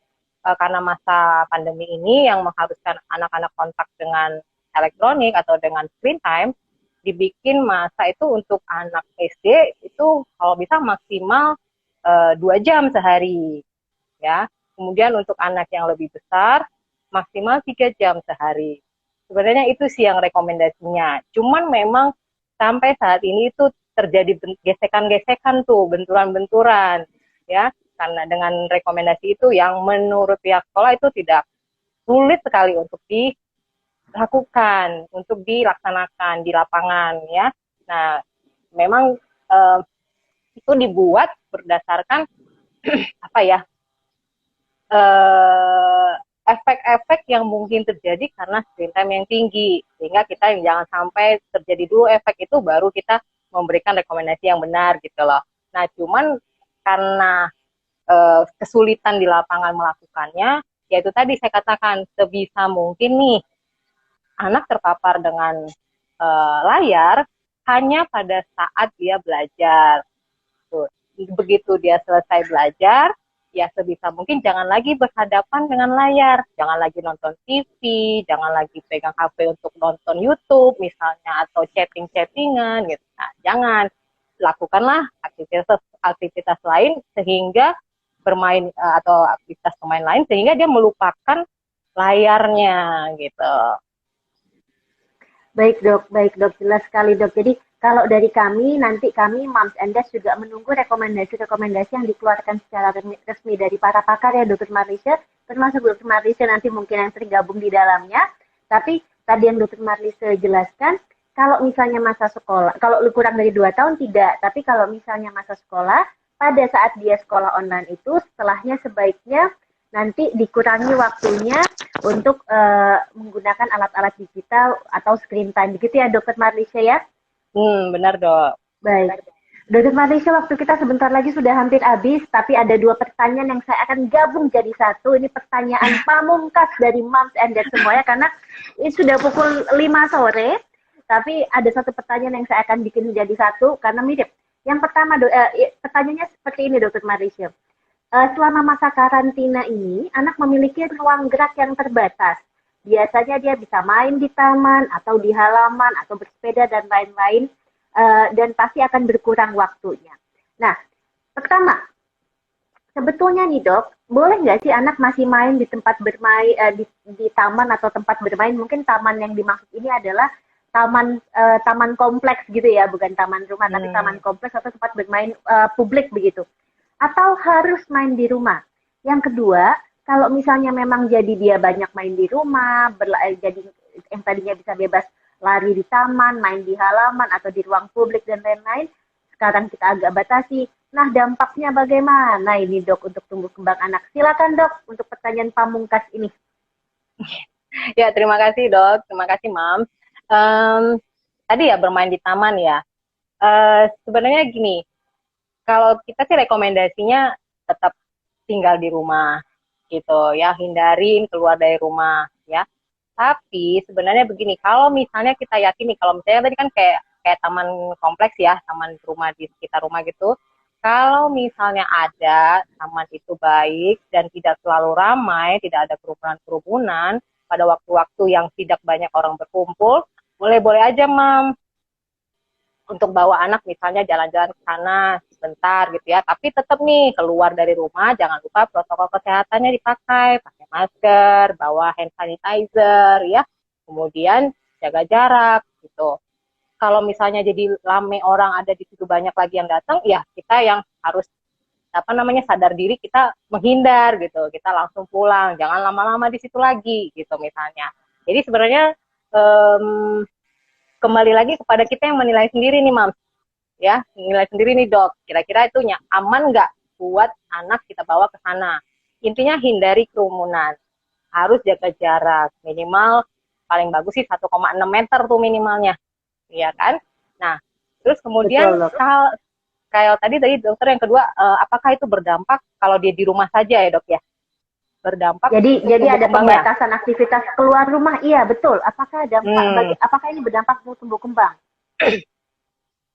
karena masa pandemi ini yang mengharuskan anak-anak kontak dengan elektronik atau dengan screen time, dibikin masa itu untuk anak SD itu kalau bisa maksimal 2 jam sehari ya. Kemudian untuk anak yang lebih besar maksimal 3 jam sehari. Sebenarnya itu sih yang rekomendasinya. Cuman memang sampai saat ini itu terjadi gesekan-gesekan tuh, benturan-benturan ya. Karena dengan rekomendasi itu yang menurut pihak sekolah itu tidak sulit sekali untuk dilakukan, untuk dilaksanakan di lapangan ya. Nah, memang itu dibuat berdasarkan apa ya, efek-efek yang mungkin terjadi karena screen time yang tinggi, sehingga kita jangan sampai terjadi dulu efek itu baru kita memberikan rekomendasi yang benar gitu loh. Nah cuman karena kesulitan di lapangan melakukannya, yaitu tadi saya katakan sebisa mungkin nih anak terpapar dengan layar hanya pada saat dia belajar. Tuh. Begitu dia selesai belajar, ya sebisa mungkin jangan lagi berhadapan dengan layar, jangan lagi nonton TV, jangan lagi pegang HP untuk nonton YouTube misalnya atau chatting-chattingan gitu. Nah, jangan, lakukanlah aktivitas lain sehingga bermain atau aktivitas pemain lain sehingga dia melupakan layarnya gitu. Baik dok, jelas sekali dok. Jadi kalau dari kami, nanti kami Moms and Dads juga menunggu rekomendasi-rekomendasi yang dikeluarkan secara resmi dari para pakar ya Dokter Marlisha, termasuk Dokter Marlisha nanti mungkin yang tergabung di dalamnya. Tapi tadi yang Dokter Marlisha jelaskan, kalau misalnya masa sekolah, kalau kurang dari 2 tahun tidak, tapi kalau misalnya masa sekolah, pada saat dia sekolah online itu, setelahnya sebaiknya nanti dikurangi waktunya untuk menggunakan alat-alat digital atau screen time. Begitu ya Dokter Marlisha ya? Benar dok. Baik. Dokter Marlisha, waktu kita sebentar lagi sudah hampir habis, tapi ada 2 pertanyaan yang saya akan gabung jadi satu. Ini pertanyaan pamungkas dari Moms and Dad semuanya, karena ini sudah pukul 5 sore, tapi ada satu pertanyaan yang saya akan bikin menjadi satu, karena mirip. Yang pertama, pertanyaannya seperti ini Dokter Marlisha. Selama masa karantina ini, anak memiliki ruang gerak yang terbatas. Biasanya dia bisa main di taman, atau di halaman, atau bersepeda, dan lain-lain, dan pasti akan berkurang waktunya. Nah, pertama, sebetulnya nih dok, boleh nggak sih anak masih main di tempat bermain, di taman atau tempat bermain? Mungkin taman yang dimaksud ini adalah taman kompleks gitu ya, bukan taman rumah, tapi taman kompleks atau tempat bermain publik begitu. Atau harus main di rumah. Yang kedua, kalau misalnya memang jadi dia banyak main di rumah, jadi yang tadinya bisa bebas lari di taman, main di halaman atau di ruang publik dan lain-lain, sekarang kita agak batasi. Nah, dampaknya bagaimana ini dok untuk tumbuh kembang anak? Silakan dok untuk pertanyaan pamungkas ini. Ya, terima kasih dok, terima kasih Mam. Tadi ya bermain di taman ya. Sebenarnya gini, kalau kita sih rekomendasinya tetap tinggal di rumah gitu ya, hindarin keluar dari rumah ya. Tapi sebenarnya begini, kalau misalnya kita yakin nih, kalau misalnya tadi kan kayak taman kompleks ya, taman rumah di sekitar rumah gitu. Kalau misalnya ada taman itu baik dan tidak selalu ramai, tidak ada kerumunan-kerumunan pada waktu-waktu yang tidak banyak orang berkumpul, boleh-boleh aja Mam untuk bawa anak misalnya jalan-jalan ke sana sebentar gitu ya, tapi tetap nih keluar dari rumah jangan lupa protokol kesehatannya dipakai, pakai masker, bawa hand sanitizer ya, kemudian jaga jarak gitu. Kalau misalnya jadi rame orang ada di situ banyak lagi yang datang, ya kita yang harus sadar diri, kita menghindar gitu, kita langsung pulang, jangan lama-lama di situ lagi gitu misalnya. Jadi sebenarnya kembali lagi kepada kita yang menilai sendiri nih Mam ya, menilai sendiri nih dok, kira-kira itu aman nggak buat anak kita bawa ke sana. Intinya hindari kerumunan, harus jaga jarak minimal, paling bagus sih 1,6 meter tuh minimalnya ya kan. Nah terus kemudian kayak tadi dokter yang kedua, apakah itu berdampak kalau dia di rumah saja ya dok ya? Berdampak. Jadi ada pembatasan aktivitas keluar rumah, iya betul. Apakah apakah ini berdampak untuk tumbuh kembang?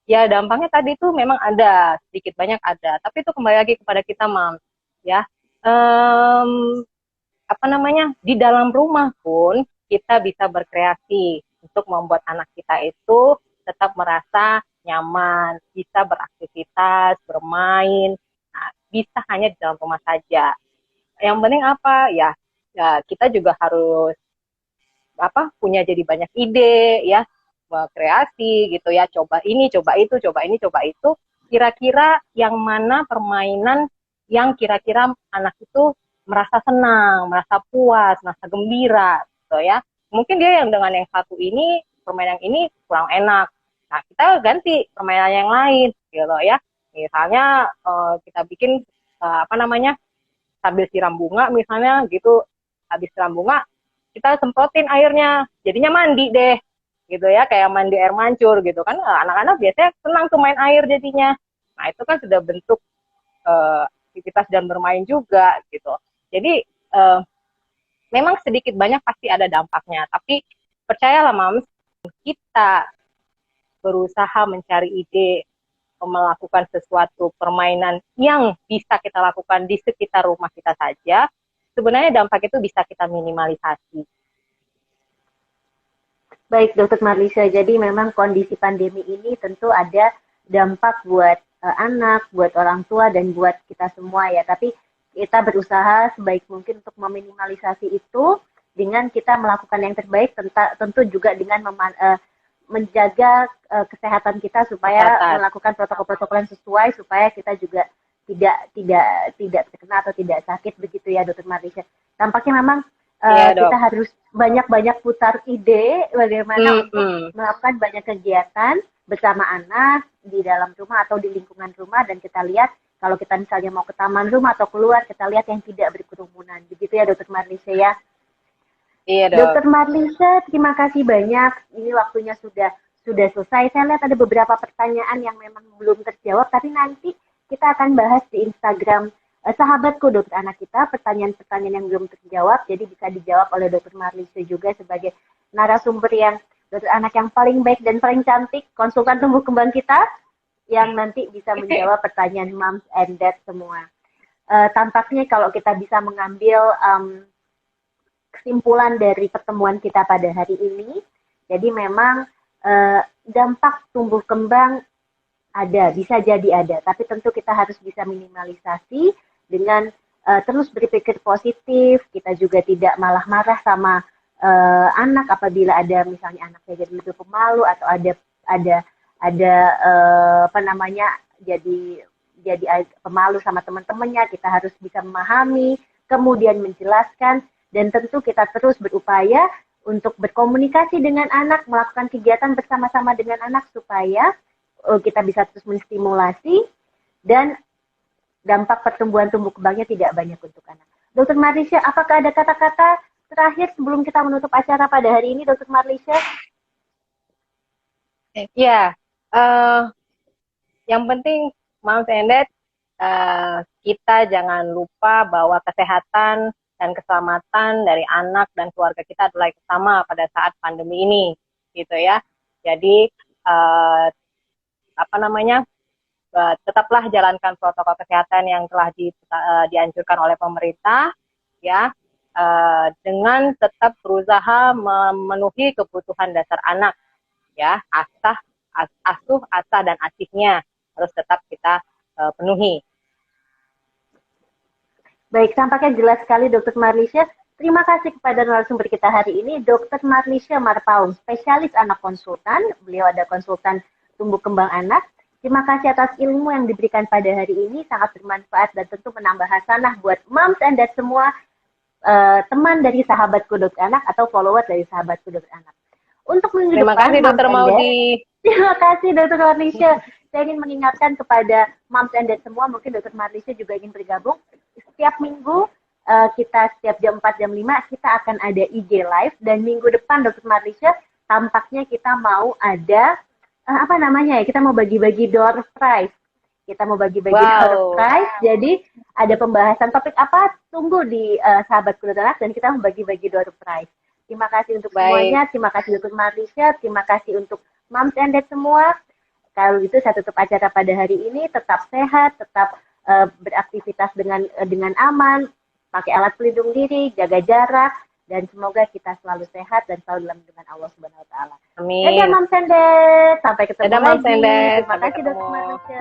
Ya dampaknya tadi itu memang ada, sedikit banyak ada. Tapi itu kembali lagi kepada kita Mam, ya. Di dalam rumah pun kita bisa berkreasi untuk membuat anak kita itu tetap merasa nyaman, bisa beraktivitas, bermain. Nah, bisa hanya di dalam rumah saja. Yang penting apa ya kita juga harus punya jadi banyak ide ya, kreasi gitu ya, coba ini coba itu, coba ini coba itu, kira-kira yang mana permainan yang kira-kira anak itu merasa senang, merasa puas, merasa gembira gitu ya. Mungkin dia yang dengan yang satu ini, permainan ini kurang enak, nah kita ganti permainan yang lain gitu ya. Misalnya kita bikin sambil siram bunga misalnya gitu, habis siram bunga kita semprotin airnya, jadinya mandi deh gitu ya, kayak mandi air mancur gitu kan, anak-anak biasanya senang tuh main air jadinya. Nah itu kan sudah bentuk beraktivitas dan bermain juga gitu. Jadi memang sedikit banyak pasti ada dampaknya, tapi percayalah Mams, kita berusaha mencari ide melakukan sesuatu permainan yang bisa kita lakukan di sekitar rumah kita saja, sebenarnya dampak itu bisa kita minimalisasi. Baik, Dokter Marlisa. Jadi memang kondisi pandemi ini tentu ada dampak buat anak, buat orang tua, dan buat kita semua ya. Tapi kita berusaha sebaik mungkin untuk meminimalisasi itu dengan kita melakukan yang terbaik, tentu juga dengan menjaga kesehatan kita supaya melakukan protokol-protokol yang sesuai supaya kita juga tidak terkena atau tidak sakit begitu ya, Dokter Marlisa. Tampaknya memang kita harus banyak-banyak putar ide bagaimana untuk melakukan banyak kegiatan bersama anak di dalam rumah atau di lingkungan rumah, dan kita lihat kalau kita misalnya mau ke taman rumah atau keluar, kita lihat yang tidak berkerumunan. Begitu ya, Dokter Marlisa ya. Iya, Dok. Dokter Marlisa, terima kasih banyak. Ini waktunya sudah selesai. Saya lihat ada beberapa pertanyaan yang memang belum terjawab, tapi nanti kita akan bahas di Instagram sahabatku dokter anak kita, pertanyaan-pertanyaan yang belum terjawab, jadi bisa dijawab oleh Dokter Marlisa juga sebagai narasumber yang dokter anak yang paling baik dan paling cantik, konsultan tumbuh kembang kita, yang nanti bisa menjawab pertanyaan moms and dad semua. Tampaknya kalau kita bisa mengambil kesimpulan dari pertemuan kita pada hari ini, jadi memang dampak tumbuh kembang ada, bisa jadi ada, tapi tentu kita harus bisa minimalisasi dengan terus berpikir positif. Kita juga tidak malah marah sama anak apabila ada misalnya anaknya jadi lebih pemalu atau ada jadi pemalu sama teman-temannya. Kita harus bisa memahami, kemudian menjelaskan, dan tentu kita terus berupaya untuk berkomunikasi dengan anak, melakukan kegiatan bersama-sama dengan anak supaya kita bisa terus menstimulasi dan dampak pertumbuhan tumbuh kembangnya tidak banyak untuk anak. Dokter Marlisa, apakah ada kata-kata terakhir sebelum kita menutup acara pada hari ini, Dokter Marlisa? Ya, yang penting Moms and Dad, kita jangan lupa bahwa kesehatan dan keselamatan dari anak dan keluarga kita adalah yang utama pada saat pandemi ini, gitu ya. Jadi tetaplah jalankan protokol kesehatan yang telah dianjurkan oleh pemerintah, ya, dengan tetap berusaha memenuhi kebutuhan dasar anak, ya, asuh, asah, dan asihnya harus tetap kita penuhi. Baik, tampaknya jelas sekali Dokter Marlisa. Terima kasih kepada narasumber kita hari ini, Dokter Marlisa Marpaung, spesialis anak konsultan. Beliau ada konsultan tumbuh kembang anak. Terima kasih atas ilmu yang diberikan pada hari ini, sangat bermanfaat dan tentu menambah hasanah buat moms and dad semua, teman dari sahabatku dokter anak atau follower dari sahabatku dokter anak. Untuk minggu Terima depan, kasih Dokter Maudi. Terima kasih Dokter Marlisa. Saya ingin mengingatkan kepada moms and dad semua, mungkin Dokter Marlisa juga ingin bergabung. Setiap minggu, kita setiap jam 4, jam 5, kita akan ada IG Live, dan minggu depan Dokter Marlisa, tampaknya kita mau ada kita mau bagi-bagi door prize. Kita mau bagi-bagi door prize. Jadi ada pembahasan topik apa? Tunggu di sahabatku dokter anak, dan kita mau bagi-bagi door prize. Terima kasih untuk semuanya. Terima kasih Dokter Marlisa. Terima kasih untuk moms and dad semua. Kalau gitu saya tutup acara pada hari ini. Tetap sehat, tetap beraktivitas dengan aman, pakai alat pelindung diri, jaga jarak. Dan semoga kita selalu sehat dan selalu dalam lindungan Allah Subhanahu wa taala. Amin. Dadah Moms and Dad. Sampai ketemu lagi. Terima kasih Dokter Marlisa.